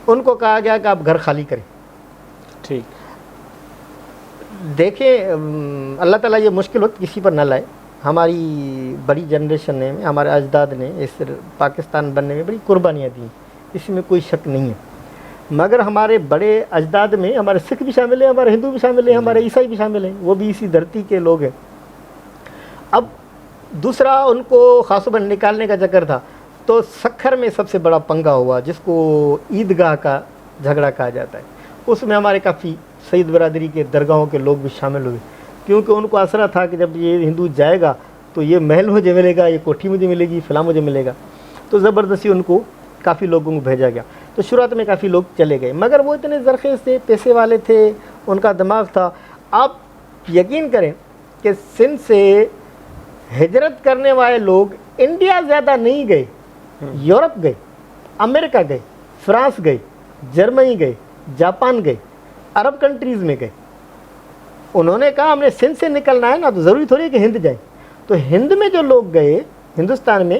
ان کو کہا گیا کہ آپ گھر خالی کریں۔ ٹھیک، دیکھیں اللہ تعالیٰ یہ مشکل وقت کسی پر نہ لائے۔ ہماری بڑی جنریشن نے، ہمارے اجداد نے اس پاکستان بننے میں بڑی قربانیاں دیں، اس میں کوئی شک نہیں ہے، مگر ہمارے بڑے اجداد میں ہمارے سکھ بھی شامل ہیں، ہمارے ہندو بھی شامل ہیں، ہمارے عیسائی بھی شامل ہیں، وہ بھی اسی دھرتی کے لوگ ہیں۔ اب دوسرا ان کو خاصباً نکالنے کا چکر تھا، تو سکھر میں سب سے بڑا پنگا ہوا، جس کو عیدگاہ کا جھگڑا کہا جاتا ہے۔ اس میں ہمارے کافی سید برادری کے درگاہوں کے لوگ بھی شامل ہوئے، کیونکہ ان کو آسرا تھا کہ جب یہ ہندو جائے گا تو یہ محل مجھے ملے گا، یہ کوٹھی مجھے ملے گی، فلاں مجھے ملے گا، تو زبردستی ان کو کافی لوگوں کو بھیجا گیا۔ تو شروعات میں کافی لوگ چلے گئے، مگر وہ اتنے زرخیز تھے، پیسے والے تھے، ان کا دماغ تھا۔ آپ یقین کریں کہ سندھ سے ہجرت کرنے والے لوگ انڈیا زیادہ نہیں گئے، یورپ گئے، امریکہ گئے، فرانس گئے، جرمنی گئے، جاپان گئے، عرب کنٹریز میں گئے۔ انہوں نے کہا ہم نے سندھ سے نکلنا ہے نا، تو ضروری تھوڑی ہے کہ ہند جائیں۔ تو ہند میں جو لوگ گئے، ہندوستان میں،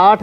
8,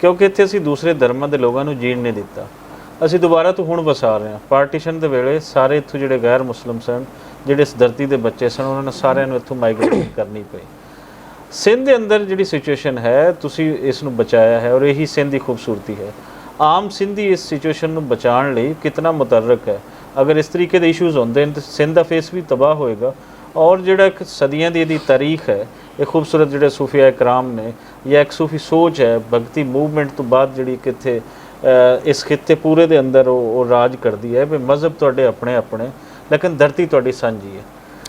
ਕਿਉਂਕਿ ਇੱਥੇ ਅਸੀਂ ਦੂਸਰੇ ਧਰਮਾਂ ਦੇ ਲੋਕਾਂ ਨੂੰ ਜੀਣ ਨਹੀਂ ਦਿੱਤਾ। ਅਸੀਂ ਦੁਬਾਰਾ ਤੋਂ ਹੁਣ ਵਸਾ ਰਹੇ ਹਾਂ। ਪਾਰਟੀਸ਼ਨ ਦੇ ਵੇਲੇ ਸਾਰੇ ਇੱਥੋਂ ਜਿਹੜੇ ਗੈਰ ਮੁਸਲਮ ਸਨ, ਜਿਹੜੇ ਇਸ ਧਰਤੀ ਦੇ ਬੱਚੇ ਸਨ, ਉਹਨਾਂ ਨੇ ਸਾਰਿਆਂ ਨੂੰ ਇੱਥੋਂ ਮਾਈਗ੍ਰੇਟ ਕਰਨੀ ਪਈ। ਸਿੰਧ ਦੇ ਅੰਦਰ ਜਿਹੜੀ ਸਿਚੁਏਸ਼ਨ ਹੈ, ਤੁਸੀਂ ਇਸ ਨੂੰ ਬਚਾਇਆ ਹੈ, ਔਰ ਇਹੀ ਸਿੰਧ ਦੀ ਖੂਬਸੂਰਤੀ ਹੈ। ਆਮ ਸਿੰਧੀ ਇਸ ਸਿਚੁਏਸ਼ਨ ਨੂੰ ਬਚਾਉਣ ਲਈ ਕਿਤਨਾ ਮੁਤਰਕ ਹੈ। ਅਗਰ ਇਸ ਤਰੀਕੇ ਦੇ ਇਸ਼ੂਜ਼ ਹੁੰਦੇ ਨੇ ਤਾਂ ਸਿੰਧ ਦਾ ਫੇਸ ਵੀ ਤਬਾਹ ਹੋਏਗਾ। ਔਰ ਜਿਹੜਾ ਇੱਕ ਸਦੀਆਂ ਦੀ ਇਹਦੀ ਤਾਰੀਖ ਹੈ, ਇਹ ਖੂਬਸੂਰਤ ਜਿਹੜੇ ਸੂਫੀਆ ਇਕਰਾਮ ਨੇ ਜਾਂ ਇੱਕ ਸੂਫੀ ਸੋਚ ਹੈ, ਭਗਤੀ ਮੂਵਮੈਂਟ ਤੋਂ ਬਾਅਦ ਜਿਹੜੀ ਕਿੱਥੇ ਇਸ ਖਿੱਤੇ ਪੂਰੇ ਦੇ ਅੰਦਰ ਉਹ ਰਾਜ ਕਰਦੀ ਹੈ ਵੀ ਮਜ਼ਹਬ ਤੁਹਾਡੇ ਆਪਣੇ ਆਪਣੇ, ਲੇਕਿਨ ਧਰਤੀ ਤੁਹਾਡੀ ਸਾਂਝੀ ਹੈ।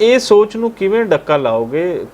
ਇਹ ਸੋਚ ਨੂੰ ਕਿਵੇਂ ਡੱਕਾ ਲਾਓਗੇ?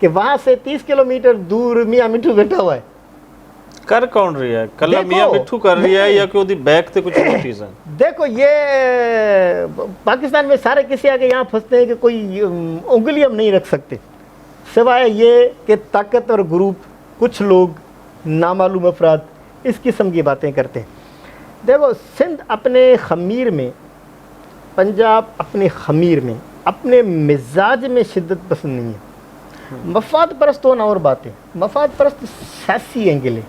کہ وہاں سے 30 کلومیٹر دور میاں مٹھو بیٹھا ہوا ہے. کر کون رہی ہے کلا دیکھو، میاں مٹھو کر رہی ہے یا کہ وہ بیک تے کچھ اور چیزیں؟ دیکھو یہ پاکستان میں سارے کسی آگے یہاں پھنستے ہیں کہ کوئی انگلی ہم نہیں رکھ سکتے سوائے یہ کہ طاقتور گروپ کچھ لوگ نامعلوم افراد اس قسم کی باتیں کرتے ہیں. دیکھو سندھ اپنے خمیر میں، پنجاب اپنے خمیر میں، اپنے مزاج میں شدت پسند نہیں ہے. مفاد پرست ہونا اور بات ہے. مفاد پرست سیاسی اینگل ہے.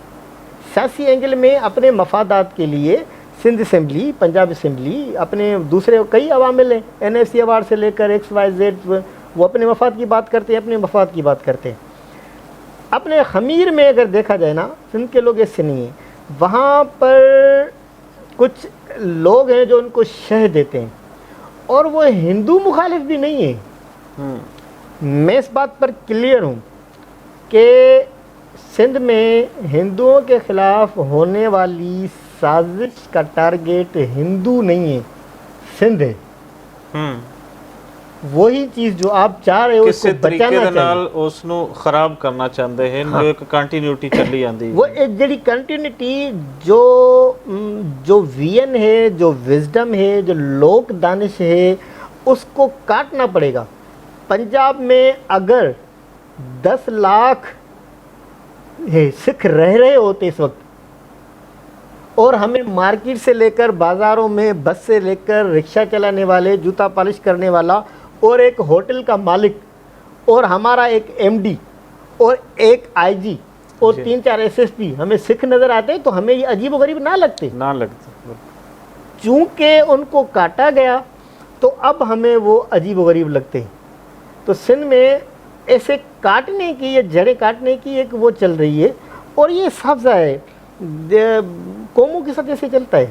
سیاسی اینگل میں اپنے مفادات کے لیے سندھ اسمبلی، پنجاب اسمبلی، اپنے دوسرے کئی عوامل ہیں، این ایف سی ایوارڈ سے لے کر ایکس وائی زیڈ، وہ اپنے مفاد کی بات کرتے ہیں، اپنے مفاد کی بات کرتے ہیں. اپنے خمیر میں اگر دیکھا جائے نا، سندھ کے لوگ ایسے نہیں ہیں. وہاں پر کچھ لوگ ہیں جو ان کو شہ دیتے ہیں اور وہ ہندو مخالف بھی نہیں ہیں. میں اس بات پر کلیئر ہوں کہ سندھ میں ہندوؤں کے خلاف ہونے والی سازش کا ٹارگیٹ ہندو نہیں ہے، سندھ ہے. وہی چیز جو آپ چاہ رہے ہو اس کو کسی طریقے بچانا دے نال چاہیے. اس نو خراب کرنا چاہتے ہیں جو ایک کنٹینیوٹی چلی آندی. وہ ایک جڑی کنٹینیوٹی جو وین ہے، جو وزڈم ہے، جو لوک دانش ہے، اس کو کاٹنا پڑے گا. پنجاب میں اگر 10 لاکھ سکھ رہ رہے ہوتے اس وقت اور ہمیں مارکیٹ سے لے کر بازاروں میں بس سے لے کر رکشہ چلانے والے، جوتا پالش کرنے والا اور ایک ہوٹل کا مالک اور ہمارا ایک ایم ڈی اور ایک آئی جی اور 3-4 ایس ایس پی ہمیں سکھ نظر آتے تو ہمیں یہ عجیب و غریب نہ لگتے. چونکہ ان کو کاٹا گیا تو اب ہمیں وہ عجیب و غریب لگتے ہیں. تو سندھ میں ایسے کاٹنے کی یا جڑیں کاٹنے کی ایک وہ چل رہی ہے اور یہ سبزہ ہے. قوموں کے ساتھ ایسے چلتا ہے،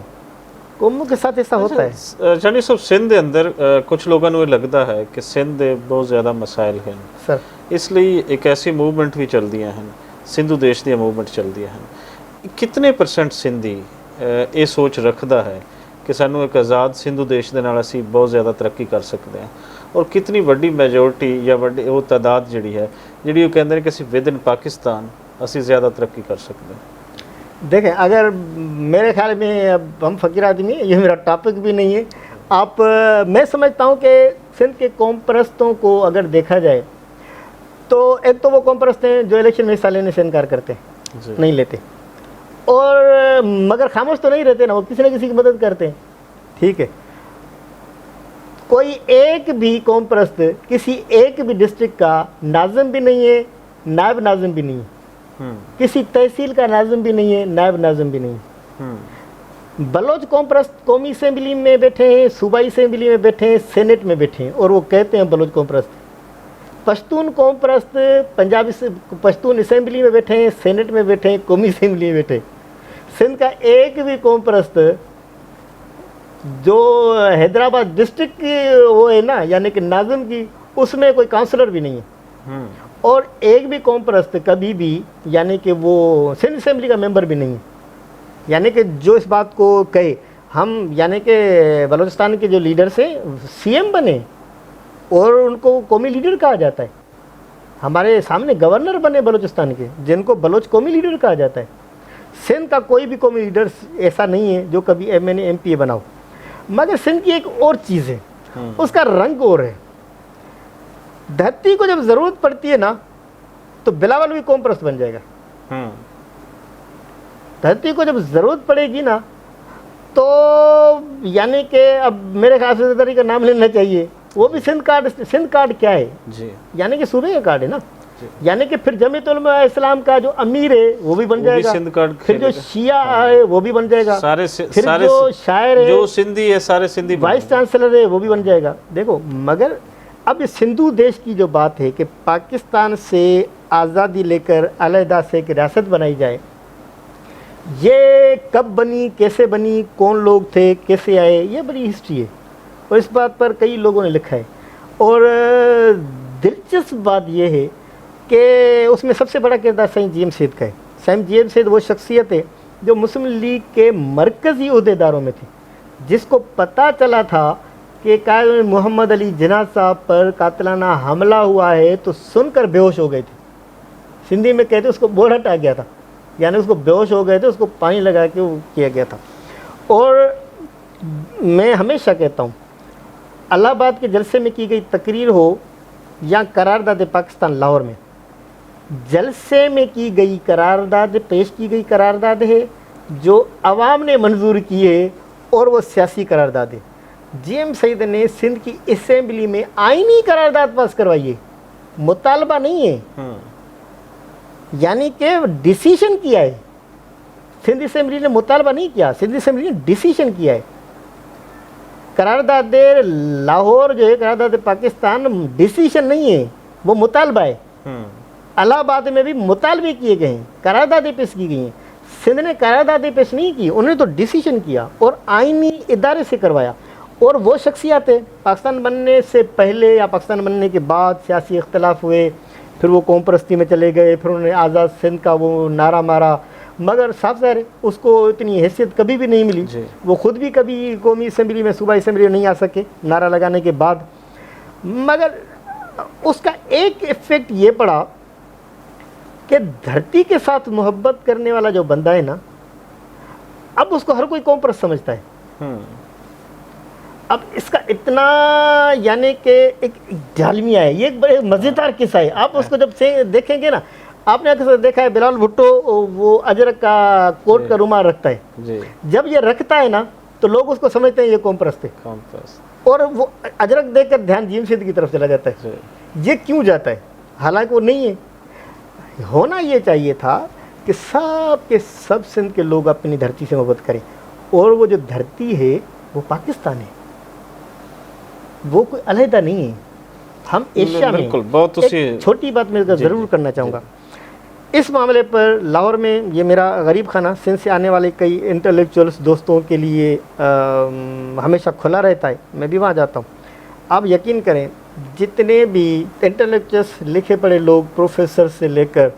قوموں کے ساتھ ایسا ہوتا ہے. چانی صاحب سندھ دے اندر کچھ لوگوں کو لگتا ہے کہ سندھ دے بہت زیادہ مسائل ہیں سر، اس لیے ایک ایسی موومنٹ بھی چل دیا ہیں، سندھو دیش دی موومنٹ چل دیا ہیں. کتنے پرسنٹ سندھی یہ سوچ رکھدا ہے کہ سانو ایک آزاد سندھو دیش دے نال اسی بہت زیادہ ترقی کر سکتے ہیں، اور کتنی بڑی میجورٹی یا بڑی وہ تعداد جڑی ہے جڑی وہ کہندے ہیں کہ اسی ود ان پاکستان اسی زیادہ ترقی کر سکتے ہیں؟ دیکھیں اگر میرے خیال میں اب ہم فقیر آدمی ہیں، یہ میرا ٹاپک بھی نہیں ہے. میں سمجھتا ہوں کہ سندھ کے قوم پرستوں کو اگر دیکھا جائے تو ایک تو وہ قوم پرست ہیں جو الیکشن میں حصہ لینے سے انکار کرتے ہیں، نہیں لیتے، اور مگر خاموش تو نہیں رہتے نا، وہ کسی نہ کسی کی مدد کرتے ہیں. ٹھیک ہے، کوئی ایک بھی قوم پرست کسی ایک بھی ڈسٹرکٹ کا ناظم بھی نہیں ہے، نائب ناظم بھی نہیں ہے، کسی تحصیل کا ناظم بھی نہیں ہے، نائب ناظم بھی نہیں ہے. بلوچ قوم پرست قومی اسمبلی میں بیٹھے ہیں، صوبائی اسمبلی میں بیٹھے ہیں، سینٹ میں بیٹھے ہیں اور وہ کہتے ہیں بلوچ قوم پرست. پشتون قوم پرست پنجابی پشتون اسمبلی میں بیٹھے ہیں، سینٹ میں بیٹھے ہیں، قومی اسمبلی میں بیٹھے ہیں. سندھ کا ایک بھی قوم پرست جو حیدرآباد ڈسٹرکٹ کی وہ ہے نا، یعنی کہ ناظم کی، اس میں کوئی کاؤنسلر بھی نہیں ہے. اور ایک بھی قوم پرست کبھی بھی یعنی کہ وہ سندھ اسمبلی کا ممبر بھی نہیں ہے. یعنی کہ جو اس بات کو کہے ہم یعنی کہ بلوچستان کے جو لیڈرز ہیں سی ایم بنے اور ان کو قومی لیڈر کہا جاتا ہے. ہمارے سامنے گورنر بنے بلوچستان کے جن کو بلوچ قومی لیڈر کہا جاتا ہے. سندھ کا کوئی بھی قومی لیڈر ایسا نہیں ہے جو کبھی M N A M P A بنا ہو. مگر سندھ کی ایک اور چیز ہے، اس کا رنگ اور ہے. دھرتی کو جب ضرورت پڑتی ہے نا تو بلاول بھی قوم پرست بن جائے گا. دھرتی کو جب ضرورت پڑے گی نا تو یعنی کہ اب میرے خیال سے زرداری کا نام لینا چاہیے، وہ بھی سندھ کارڈ کیا ہے جی، یعنی کہ صوبے کا کارڈ ہے نا. یعنی کہ پھر جمعیت علماء اسلام کا جو امیر ہے وہ بھی بن جائے گا، پھر جو شیعہ ہے وہ بھی بن جائے گا، پھر جو شاعر ہے جو سندھی ہے سارے سندھی، وائس چانسلر ہے وہ بھی بن جائے گا. دیکھو مگر اب اس سندھو دیش کی جو بات ہے کہ پاکستان سے آزادی لے کر علیحدہ سے ایک ریاست بنائی جائے، یہ کب بنی، کیسے بنی، کون لوگ تھے، کیسے آئے، یہ بڑی ہسٹری ہے اور اس بات پر کئی لوگوں نے لکھا ہے. اور دلچسپ بات یہ ہے کہ اس میں سب سے بڑا کردار سائیں جی ایم سید کا ہے. سائیں جی ایم سید وہ شخصیت ہے جو مسلم لیگ کے مرکزی عہدیداروں میں تھی، جس کو پتہ چلا تھا کہ قائد محمد علی جناح صاحب پر قاتلانہ حملہ ہوا ہے تو سن کر بے ہوش ہو گئے تھے. سندھی میں کہتے اس کو بورہٹ آ گیا تھا، یعنی اس کو بے ہوش ہو گئے تھے، اس کو پانی لگا کے وہ کیا گیا تھا. اور میں ہمیشہ کہتا ہوں الہ آباد کے جلسے میں کی گئی تقریر ہو یا قرارداد پاکستان لاہور میں، جلسے میں کی گئی قرارداد، پیش کی گئی قرارداد ہے جو عوام نے منظور کی ہے، اور وہ سیاسی قرارداد ہے. جی ایم سعید نے سندھ کی اسمبلی میں آئینی قرارداد پاس کروائی ہے، مطالبہ نہیں ہے، یعنی کہ ڈیسیشن کیا ہے. سندھ اسمبلی نے مطالبہ نہیں کیا، سندھ اسمبلی نے ڈیسیشن کیا ہے. قرارداد لاہور جو ہے، قرارداد پاکستان ڈیسیشن نہیں ہے، وہ مطالبہ ہے. الہ آباد میں بھی مطالبے کیے گئے ہیں، قراردادیں پیش کی گئی ہیں. سندھ نے قراردادیں پیش نہیں کی، انہوں نے تو ڈیسیشن کیا اور آئینی ادارے سے کروایا. اور وہ شخصیات پاکستان بننے سے پہلے یا پاکستان بننے کے بعد سیاسی اختلاف ہوئے، پھر وہ قوم پرستی میں چلے گئے، پھر انہوں نے آزاد سندھ کا وہ نعرہ مارا، مگر صاف ظاہر ہے اس کو اتنی حیثیت کبھی بھی نہیں ملی. وہ خود بھی کبھی قومی اسمبلی میں، صوبائی اسمبلی میں نہیں آ سکے نعرہ لگانے کے بعد. مگر اس کا ایک ایفیکٹ یہ پڑا کہ دھرتی کے ساتھ محبت کرنے والا جو بندہ ہے نا، اب اس کو ہر کوئی قوم پرست سمجھتا ہے. اب اس کا اتنا، یعنی کہ ایک جالمیہ ہے، یہ ایک بڑے مزیدار قصہ ہے. آپ اس کو جب دیکھیں گے نا، آپ نے اکثر دیکھا ہے بلال بھٹو وہ اجرک کا کوٹ کا رومال رکھتا ہے، جب یہ رکھتا ہے نا تو لوگ اس کو سمجھتے ہیں یہ قوم پرست ہے، اور وہ اجرک دیکھ کر دھیان جیم سندھ کی طرف چلا جاتا ہے. یہ کیوں جاتا ہے؟ حالانکہ وہ نہیں ہے. ہونا یہ چاہیے تھا کہ سب کے سب سندھ کے لوگ اپنی دھرتی سے محبت کریں، اور وہ جو دھرتی ہے وہ پاکستان ہے، وہ کوئی علیحدہ نہیں ہے. ہم ایشیا میں ایک چھوٹی بات میں ضرور کرنا چاہوں گا اس معاملے پر. لاہور میں یہ میرا غریب خانہ سندھ سے آنے والے کئی انٹلیکچوئلس دوستوں کے لیے ہمیشہ کھلا رہتا ہے، میں بھی وہاں جاتا ہوں. آپ یقین کریں جتنے بھی انٹلیکچوئلس لکھے پڑھے لوگ، پروفیسر سے لے کر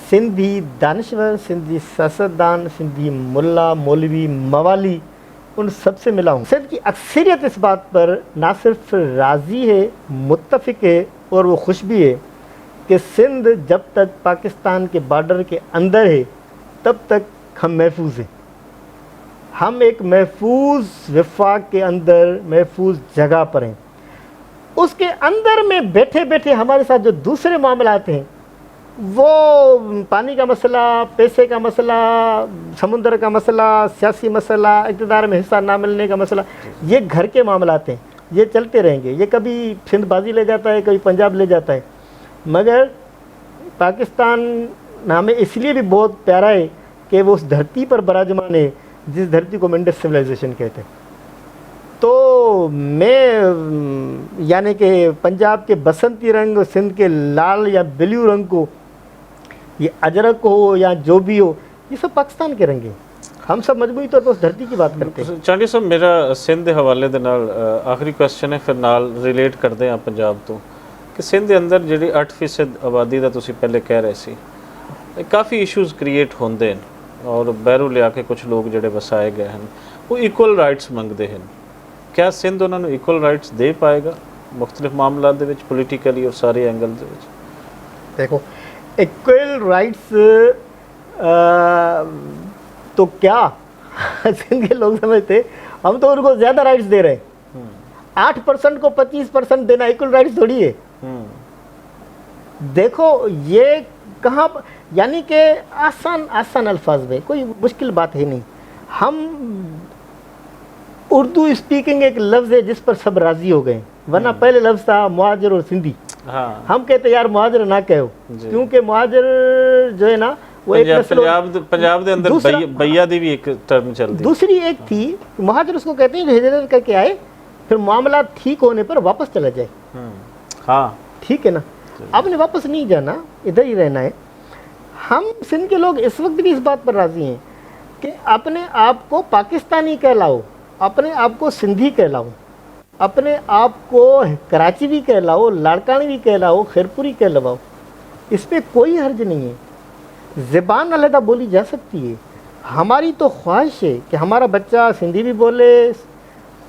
سندھی دانشور، سندھی سیاستدان، سندھی ملا مولوی موالی، ان سب سے ملا ہوں. سندھ کی اکثریت اس بات پر نہ صرف راضی ہے، متفق ہے، اور وہ خوش بھی ہے کہ سندھ جب تک پاکستان کے بارڈر کے اندر ہے تب تک ہم محفوظ ہیں. ہم ایک محفوظ وفاق کے اندر، محفوظ جگہ پر ہیں. اس کے اندر میں بیٹھے بیٹھے ہمارے ساتھ جو دوسرے معاملات ہیں، وہ پانی کا مسئلہ، پیسے کا مسئلہ، سمندر کا مسئلہ، سیاسی مسئلہ، اقتدار میں حصہ نہ ملنے کا مسئلہ، یہ گھر کے معاملات ہیں، یہ چلتے رہیں گے. یہ کبھی سندھ بازی لے جاتا ہے، کبھی پنجاب لے جاتا ہے. مگر پاکستان ہمیں اس لیے بھی بہت پیارا ہے کہ وہ اس دھرتی پر براجمان ہے جس دھرتی کو منڈس سویلائزیشن کہتے ہیں. تو میں یعنی کہ پنجاب کے بسنتی رنگ، سندھ کے لال یا بلیو رنگ کو، یہ اجرک ہو یا جو بھی ہو، یہ سب پاکستان کے رنگ ہیں. ہم سب مجموعی طور پر اس دھرتی کی بات کرتے ہیں. چانڈی صاحب میرا سندھ دے حوالے دے نال آخری کوسچن ہے، پھر نال ریلیٹ کرتے ہیں پنجاب تو، کہ سندھ دے اندر جڑی 8% آبادی دا تسی پہلے کہہ رہے سی، کافی ایشوز کریٹ ہوندے ہیں، اور بیرو لیا کے کچھ لوگ جڑے وسائے گئے ہیں وہ ایکول رائٹس منگتے ہیں. کیا سندھ انہوں نے ایکول رائٹس دے پائے گا مختلف معاملات دے وچ، پولیٹیکلی اور سارے اینگل دے وچ؟ دیکھو ایکول رائٹس تو کیا سندھ کے لوگ سمجھتے ہم تو ان کو زیادہ رائٹس دے رہے ہیں. 8% کو 25% دینا ایکول رائٹس تھوڑی ہے. دیکھو یہ کہاں، یعنی کہ آسان الفاظ میں کوئی مشکل بات ہے نہیں. ہم اردو اسپیکنگ ایک لفظ ہے جس پر سب راضی ہو گئے، ورنہ پہلے لفظ تھا مہاجر اور سندھی. ہم کہتے یار مہاجر نہ کہو، کیونکہ مہاجر جو ہے نا وہ ایک پنجاب دے اندر بیا دی بھی ایک ٹرم چلتی. دوسری ایک تھی مہاجر اس کو کہتے ہیں جو ہجرت کر کے آئے، پھر معاملات ٹھیک ہونے پر واپس چلا جائے. ہاں ٹھیک ہے نا، آپ نے واپس نہیں جانا، ادھر ہی رہنا ہے. ہم سندھ کے لوگ اس وقت بھی اس بات پر راضی ہیں کہ اپنے آپ کو پاکستانی کہلاؤ، اپنے آپ کو سندھی کہلاؤ، اپنے آپ کو کراچی بھی کہلاؤ، لاڑکانی بھی کہلاؤ، خیرپوری کہلاؤ. اس پہ کوئی حرج نہیں ہے. زبان علیحدہ بولی جا سکتی ہے. ہماری تو خواہش ہے کہ ہمارا بچہ سندھی بھی بولے،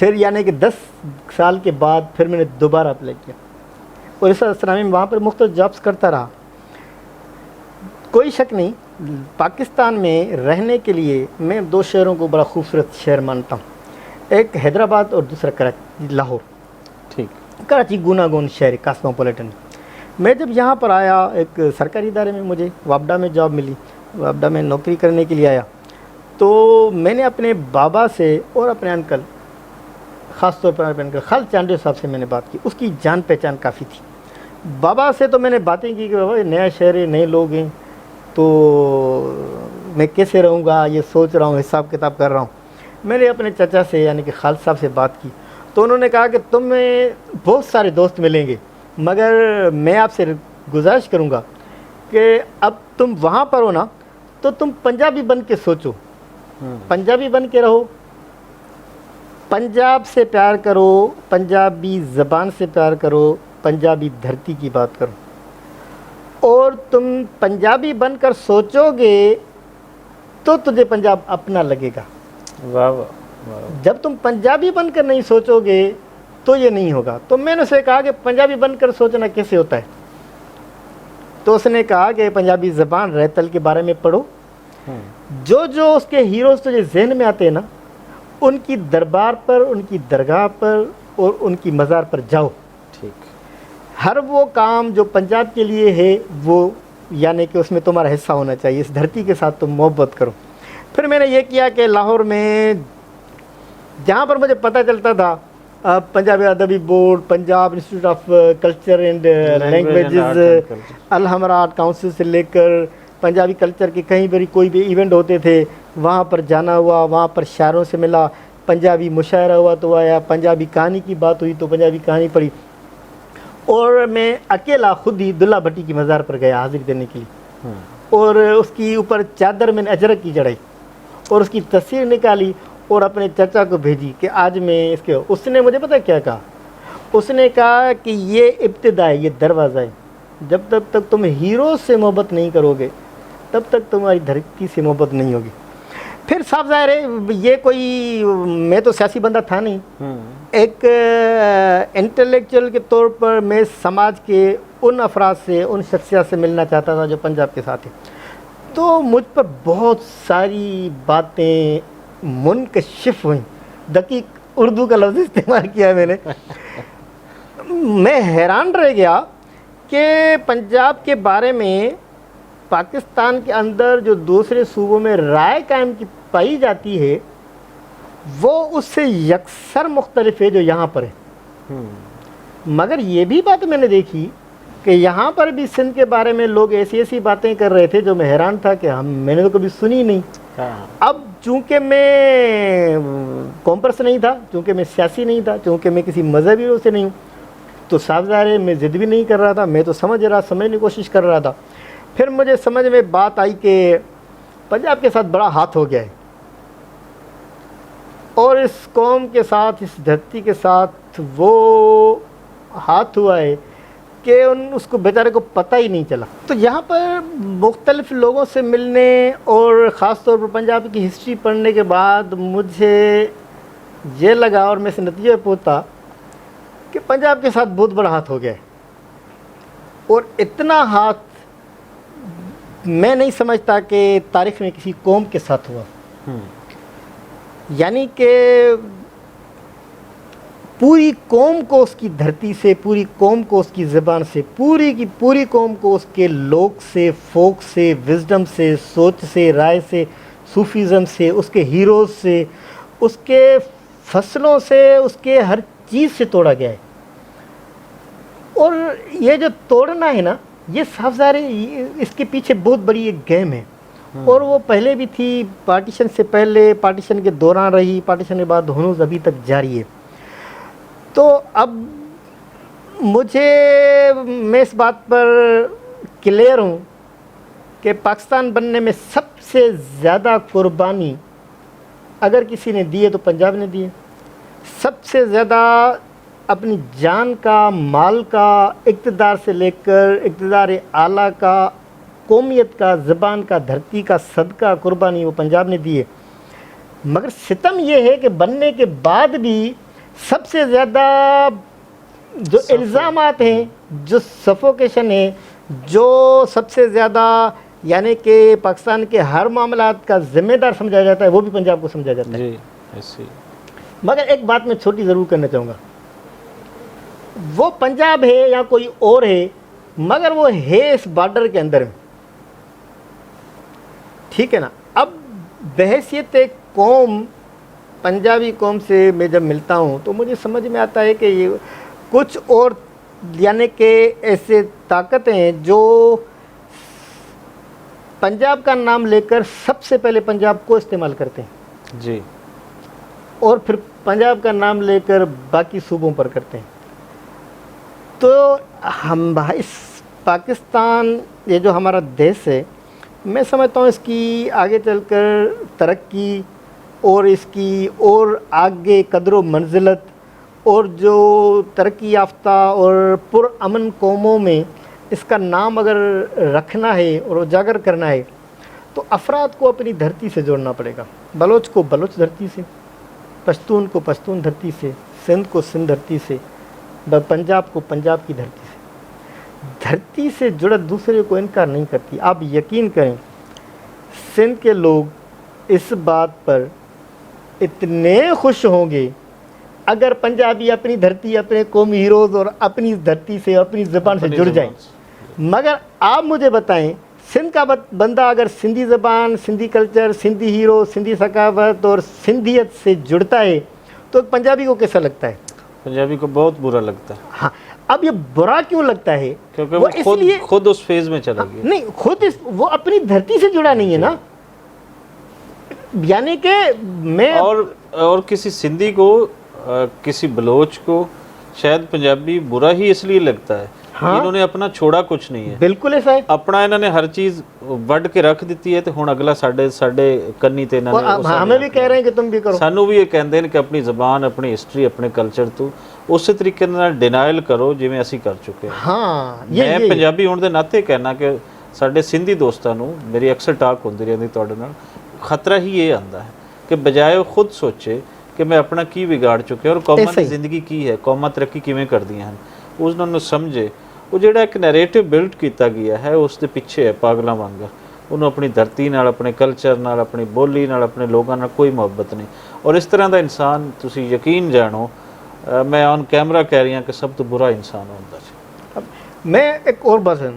پھر یعنی کہ 10 سال کے بعد پھر میں نے دوبارہ اپلائی کیا اور اس اسلامی میں وہاں پر مختلف جابس کرتا رہا. کوئی شک نہیں پاکستان میں رہنے کے لیے میں 2 شہروں کو بڑا خوبصورت شہر مانتا ہوں. ایک حیدرآباد اور دوسرا کراچی لاہور. ٹھیک. کراچی گوناگون شہر کاسموپولیٹن. میں جب یہاں پر آیا ایک سرکاری ادارے میں مجھے وابڈا میں جاب ملی. وابڈا میں نوکری کرنے کے لیے آیا تو میں نے اپنے بابا سے اور اپنے انکل خاص طور پر اپنے انکل خالد چانڈیو صاحب سے میں نے بات کی. اس کی جان پہچان کافی تھی. بابا سے تو میں نے باتیں کی کہ بابا نیا شہر ہے نئے لوگ ہیں تو میں کیسے رہوں گا یہ سوچ رہا ہوں حساب کتاب کر رہا ہوں. میں نے اپنے چچا سے یعنی کہ خالد صاحب سے بات کی تو انہوں نے کہا کہ تمہیں بہت سارے دوست ملیں گے مگر میں آپ سے گزارش کروں گا کہ اب تم وہاں پر ہو نا تو تم پنجابی بن کے سوچو. پنجابی بن کے رہو, پنجاب سے پیار کرو, پنجابی زبان سے پیار کرو, پنجابی دھرتی کی بات کرو. اور تم پنجابی بن کر سوچو گے تو تجھے پنجاب اپنا لگے گا. واہ واہ. جب تم پنجابی بن کر نہیں سوچو گے تو یہ نہیں ہوگا. تو میں نے اسے کہا کہ پنجابی بن کر سوچنا کیسے ہوتا ہے؟ تو اس نے کہا کہ پنجابی زبان ریتل کے بارے میں پڑھو, جو اس کے ہیروز تجھے ذہن میں آتے ہیں نا ان کی دربار پر, ان کی درگاہ پر اور ان کی مزار پر جاؤ. ٹھیک. ہر وہ کام جو پنجاب کے لیے ہے وہ یعنی کہ اس میں تمہارا حصہ ہونا چاہیے. اس دھرتی کے ساتھ تم محبت کرو. پھر میں نے یہ کیا کہ لاہور میں جہاں پر مجھے پتہ چلتا تھا پنجابی ادبی board, Punjab institute of culture and languages, Alhamra art council سے لے کر پنجابی کلچر کے کہیں بھی کوئی بھی ایونٹ ہوتے تھے وہاں پر جانا ہوا, وہاں پر شاعروں سے ملا, پنجابی مشاعرہ ہوا تو آیا, پنجابی کہانی کی بات ہوئی تو پنجابی کہانی پڑھی. اور میں اکیلا خود ہی دلہ بھٹی کی مزار پر گیا حاضری دینے کے لیے اور اس کی اوپر چادر میں نے اجرک کی چڑھائی اور اس کی تصویر نکالی اور اپنے چچا کو بھیجی کہ آج میں اس کے. اس نے مجھے پتہ کیا کہا؟ اس نے کہا کہ یہ ابتدا ہے, یہ دروازہ ہے. جب تک تم ہیرو سے محبت نہیں کرو گے تب تک تمہاری دھرتی سے محبت نہیں ہوگی. پھر صاف ظاہر ہے یہ کوئی, میں تو سیاسی بندہ تھا نہیں, ایک انٹلیکچوئل کے طور پر میں سماج کے ان افراد سے, ان شخصیات سے ملنا چاہتا تھا جو پنجاب کے ساتھ ہیں. تو مجھ پر بہت ساری باتیں منکشف ہوئیں. دقیق اردو کا لفظ استعمال کیا میں نے. میں حیران رہ گیا کہ پنجاب کے بارے میں پاکستان کے اندر جو دوسرے صوبوں میں رائے قائم کی پائی جاتی ہے وہ اس سے یکسر مختلف ہے جو یہاں پر ہے. مگر یہ بھی بات میں نے دیکھی کہ یہاں پر بھی سندھ کے بارے میں لوگ ایسی باتیں کر رہے تھے جو میں حیران تھا کہ میں نے تو کبھی سنی نہیں. اب چونکہ میں کامپرس نہیں تھا, چونکہ میں سیاسی نہیں تھا, چونکہ میں کسی مذہبی روح سے نہیں ہوں تو صاف ظاہر ہے میں ضد بھی نہیں کر رہا تھا, میں تو سمجھنے کی کوشش کر رہا تھا. پھر مجھے سمجھ میں بات آئی کہ پنجاب کے ساتھ بڑا ہاتھ ہو گیا ہے اور اس قوم کے ساتھ, اس دھرتی کے ساتھ وہ ہاتھ ہوا ہے کہ اس کو بیچارے کو پتہ ہی نہیں چلا. تو یہاں پر مختلف لوگوں سے ملنے اور خاص طور پر پنجاب کی ہسٹری پڑھنے کے بعد مجھے یہ لگا اور میں سے نتیجہ پہنچا کہ پنجاب کے ساتھ بہت بڑا ہاتھ ہو گیا ہے. اور اتنا ہاتھ میں نہیں سمجھتا کہ تاریخ میں کسی قوم کے ساتھ ہوا. یعنی کہ پوری قوم کو اس کی دھرتی سے, پوری قوم کو اس کی زبان سے, پوری کی پوری قوم کو اس کے لوگ سے, فوک سے, وزڈم سے, سوچ سے, رائے سے, صوفیزم سے, اس کے ہیروز سے, اس کے فصلوں سے, اس کے ہر چیز سے توڑا گیا ہے. اور یہ جو توڑنا ہے نا یہ صاف ظاہر ہے اس کے پیچھے بہت بڑی ایک گیم ہے اور وہ پہلے بھی تھی, پارٹیشن سے پہلے, پارٹیشن کے دوران رہی, پارٹیشن کے بعد ہنوز ابھی تک جاری ہے. تو اب میں اس بات پر کلیئر ہوں کہ پاکستان بننے میں سب سے زیادہ قربانی اگر کسی نے دی ہے تو پنجاب نے دی ہے. سب سے زیادہ اپنی جان کا, مال کا, اقتدار سے لے کر اقتدار اعلیٰ کا, قومیت کا, زبان کا, دھرتی کا صدقہ قربانی وہ پنجاب نے دی ہے. مگر ستم یہ ہے کہ بننے کے بعد بھی سب سے زیادہ جو الزامات ہیں، جو سفوکیشن ہے، جو سب سے زیادہ یعنی کہ پاکستان کے ہر معاملات کا ذمہ دار سمجھا جاتا ہے، وہ بھی پنجاب کو سمجھا جاتا ہے. جی ایسی مگر ایک بات میں چھوٹی ضرور کرنا چاہوں گا، وہ پنجاب ہے یا کوئی اور ہے، مگر وہ ہے اس بارڈر کے اندر میں، ٹھیک ہے نا. اب بحیثیت ایک قوم، پنجابی قوم سے میں جب ملتا ہوں تو مجھے سمجھ میں آتا ہے کہ یہ کچھ اور یعنی کہ ایسے طاقتیں ہیں جو پنجاب کا نام لے کر سب سے پہلے پنجاب کو استعمال کرتے ہیں، جی، اور پھر پنجاب کا نام لے کر باقی صوبوں پر کرتے ہیں. تو ہم اس پاکستان، یہ جو ہمارا دیش ہے، میں سمجھتا ہوں اس کی آگے چل کر ترقی اور اس کی اور آگے قدر و منزلت اور جو ترقی یافتہ اور پرامن قوموں میں اس کا نام اگر رکھنا ہے اور اجاگر کرنا ہے تو افراد کو اپنی دھرتی سے جوڑنا پڑے گا. بلوچ کو بلوچ دھرتی سے، پشتون کو پشتون دھرتی سے، سندھ کو سندھ دھرتی سے، پنجاب کو پنجاب کی دھرتی سے. دھرتی سے جڑت دوسرے کو انکار نہیں کرتی. آپ یقین کریں سندھ کے لوگ اس بات پر اتنے خوش ہوں گے اگر پنجابی اپنی دھرتی، اپنے قومی ہیروز اور اپنی دھرتی سے، اپنی زبان سے جڑ جائیں. مگر آپ مجھے بتائیں سندھ کا بندہ اگر سندھی زبان، سندھی کلچر، سندھی ہیرو، سندھی ثقافت اور سندھیت سے جڑتا ہے تو پنجابی کو کیسا لگتا ہے؟ پنجابی کو بہت برا لگتا ہے. ہاں، اب یہ برا کیوں لگتا ہے؟ کیونکہ وہ خود اس فیز میں چلا گیا. نہیں، خود وہ اپنی دھرتی سے جڑا نہیں ہے نا. یعنی کہ میں اور کسی سندھی کو، کسی بلوچ کو شاید پنجابی برا ہی اس لیے لگتا ہے، انہوں نے اپنا چھوڑا کچھ نہیں ہے. بالکل ایسا ہے. اپنا انہوں نے ہر چیز وڈ کے رکھ دیتی ہے، تو ہن اگلا ساڈے کنی تے انہوں نے ہمیں بھی کہہ رہے ہیں کہ تم بھی کرو. سانو بھی یہ کہندے ہیں کہ اپنی زبان، اپنی ہسٹری، اپنے کلچر تو اسی طریقے نال ڈینائل کرو جویں اسی کر چکے ہیں. ہاں، میں پنجابی ہون دے ناطے کہنا کہ ساڈے سندھی دوستاں نوں میری اکثر ٹاک ہوندی رہندی تواڈے نال، خطرہ ہی یہ آندا ہے کہ بجائے وہ خود سوچے کہ میں اپنا کی بگاڑ چکے اور قوماں دی زندگی کی ہے، قوماں ترقی کیویں کردیاں ہیں، اس نوں سمجھے. وہ جڑا ایک نیریٹو بلڈ کیتا گیا ہے اس دے پیچھے ہے پاگلاں وانگا. انہوں اپنی دھرتی نال، اپنے کلچر نال، اپنی بولی نال، اپنے لوگاں نال کوئی محبت نہیں. اور اس طرح دا انسان تسی یقین جانو، میں آن کیمرہ کہہ رہی ہوں کہ سب تو برا انسان ہوتا ہے. میں ایک اور بات ہے،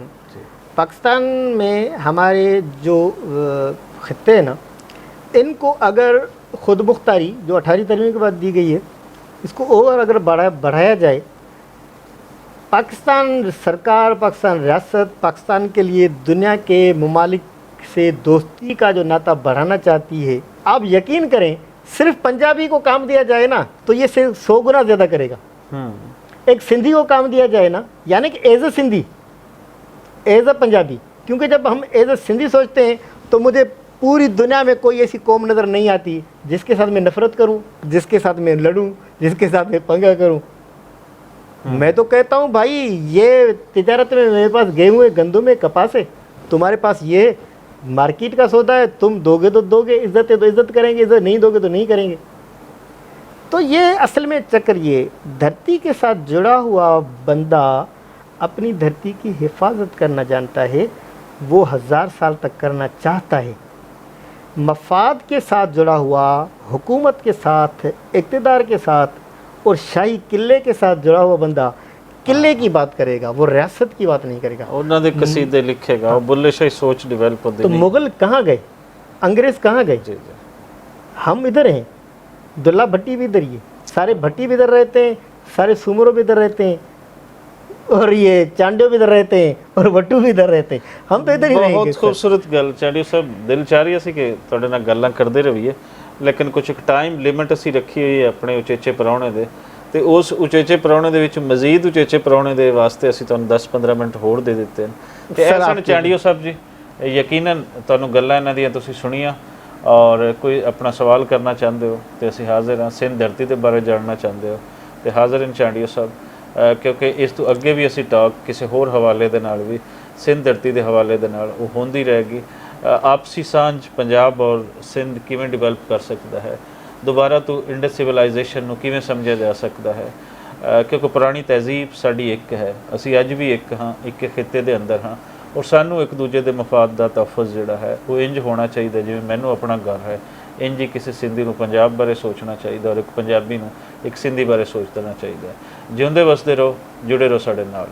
پاکستان میں ہمارے جو خطے ہیں نا، ان کو اگر خود مختاری جو 18 ترمیم کے بعد دی گئی ہے، اس کو اور اگر بڑھایا جائے، پاکستان سرکار، پاکستان ریاست پاکستان کے لیے دنیا کے ممالک سے دوستی کا جو ناطہ بڑھانا چاہتی ہے، آپ یقین کریں صرف پنجابی کو کام دیا جائے نا تو یہ صرف 100 گنا زیادہ کرے گا. ایک سندھی کو کام دیا جائے نا، یعنی کہ as a Sindhi, as a Punjabi, کیونکہ جب ہم ایز اے سندھی سوچتے ہیں تو مجھے پوری دنیا میں کوئی ایسی قوم نظر نہیں آتی جس کے ساتھ میں نفرت کروں، جس کے ساتھ میں لڑوں، جس کے ساتھ میں پنگا کروں. میں تو کہتا ہوں بھائی یہ تجارت میں میرے پاس گیہوں ہے، گندم ہے، کپاس ہے، تمہارے پاس یہ مارکیٹ کا سودا ہے، تم دو گے تو دو گے، عزت ہے تو عزت کریں گے، عزت نہیں دو گے تو نہیں کریں گے. تو یہ اصل میں چکر، یہ دھرتی کے ساتھ جڑا ہوا بندہ اپنی دھرتی کی حفاظت کرنا جانتا ہے، وہ 1000 سال تک کرنا چاہتا ہے. مفاد کے ساتھ جڑا ہوا، حکومت کے ساتھ، اقتدار کے ساتھ اور شاہی قلعے کے ساتھ جڑا ہوا بندہ قلعے کی بات کرے گا، وہ ریاست کی بات نہیں کرے گا. انہوں نے قصیدے لکھے گا، بلے شاہی سوچ ڈیولپ ہوتی. تو مغل کہاں گئے؟ انگریز کہاں گئے؟ ہم ادھر ہیں. دلہ بھٹی بھی ادھر ہی ہے، سارے بھٹی بھی ادھر رہتے ہیں، سارے سومرو بھی ادھر رہتے ہیں، اور یہ چانڈیو بھی ادھر رہتے ہیں، اور وٹو بھی ادھر رہتے ہیں. ہم تو ادھر ہی رہیں گے. بہت خوبصورت گل چانڈیو صاحب، دل چاہ رہی سی کہ تواڈے نال گلاں کردے رہیے، لیکن کچھ ایک ٹائم لمٹ اسی رکھی ہوئی ہے اپنے اچیچے پراؤنے دے، تے اس اچیچے پراؤنے دے وچ مزید اچیچے پراؤنے دے واسطے اسی تانوں 10-15 منٹ ہور دے دتے ہیں. تے احسن چانڈیو صاحب جی، یقیناً تانوں گلاں انہاں دیاں تسی سنیاں، اور کوئی اپنا سوال کرنا چاہتے ہو تو اسی حاضر ہاں. سندھ دھرتی کے بارے جاننا چاہتے ہو تو حاضر ہیں چانڈیو صاحب، کیونکہ اس تو اگے بھی اسی ٹاک کسی ہور حوالے دے نال بھی سندھ دھرتی دے حوالے دے نال وہ ہوندی رہے گی. آپسی سانجھ پنجاب اور سندھ کیویں ڈیولپ کر سکتا ہے، ਦੁਬਾਰਾ ਤੋਂ ਇੰਡਸ ਸਿਵਲਾਈਜੇਸ਼ਨ ਨੂੰ ਕਿਵੇਂ ਸਮਝਿਆ ਜਾ ਸਕਦਾ ਹੈ। ਕਿਉਂਕਿ ਪੁਰਾਣੀ ਤਹਿਜ਼ੀਬ ਸਾਡੀ ਇੱਕ ਹੈ, ਅਸੀਂ ਅੱਜ ਵੀ ਇੱਕ ਹਾਂ, ਇੱਕ ਖਿੱਤੇ ਦੇ ਅੰਦਰ ਹਾਂ, ਔਰ ਸਾਨੂੰ ਇੱਕ ਦੂਜੇ ਦੇ ਮਫਾਦ ਦਾ ਤਹਫੁਜ਼ ਜਿਹੜਾ ਹੈ ਉਹ ਇੰਜ ਹੋਣਾ ਚਾਹੀਦਾ ਜਿਵੇਂ ਮੈਨੂੰ ਆਪਣਾ ਘਰ ਹੈ, ਇੰਜ ਹੀ ਕਿਸੇ ਸਿੰਧੀ ਨੂੰ ਪੰਜਾਬ ਬਾਰੇ ਸੋਚਣਾ ਚਾਹੀਦਾ, ਔਰ ਇੱਕ ਪੰਜਾਬੀ ਨੂੰ ਇੱਕ ਸਿੰਧੀ ਬਾਰੇ ਸੋਚਣਾ ਚਾਹੀਦਾ। ਜਿਉਂਦੇ ਵਸਦੇ ਰਹੋ, ਜੁੜੇ ਰਹੋ ਸਾਡੇ ਨਾਲ।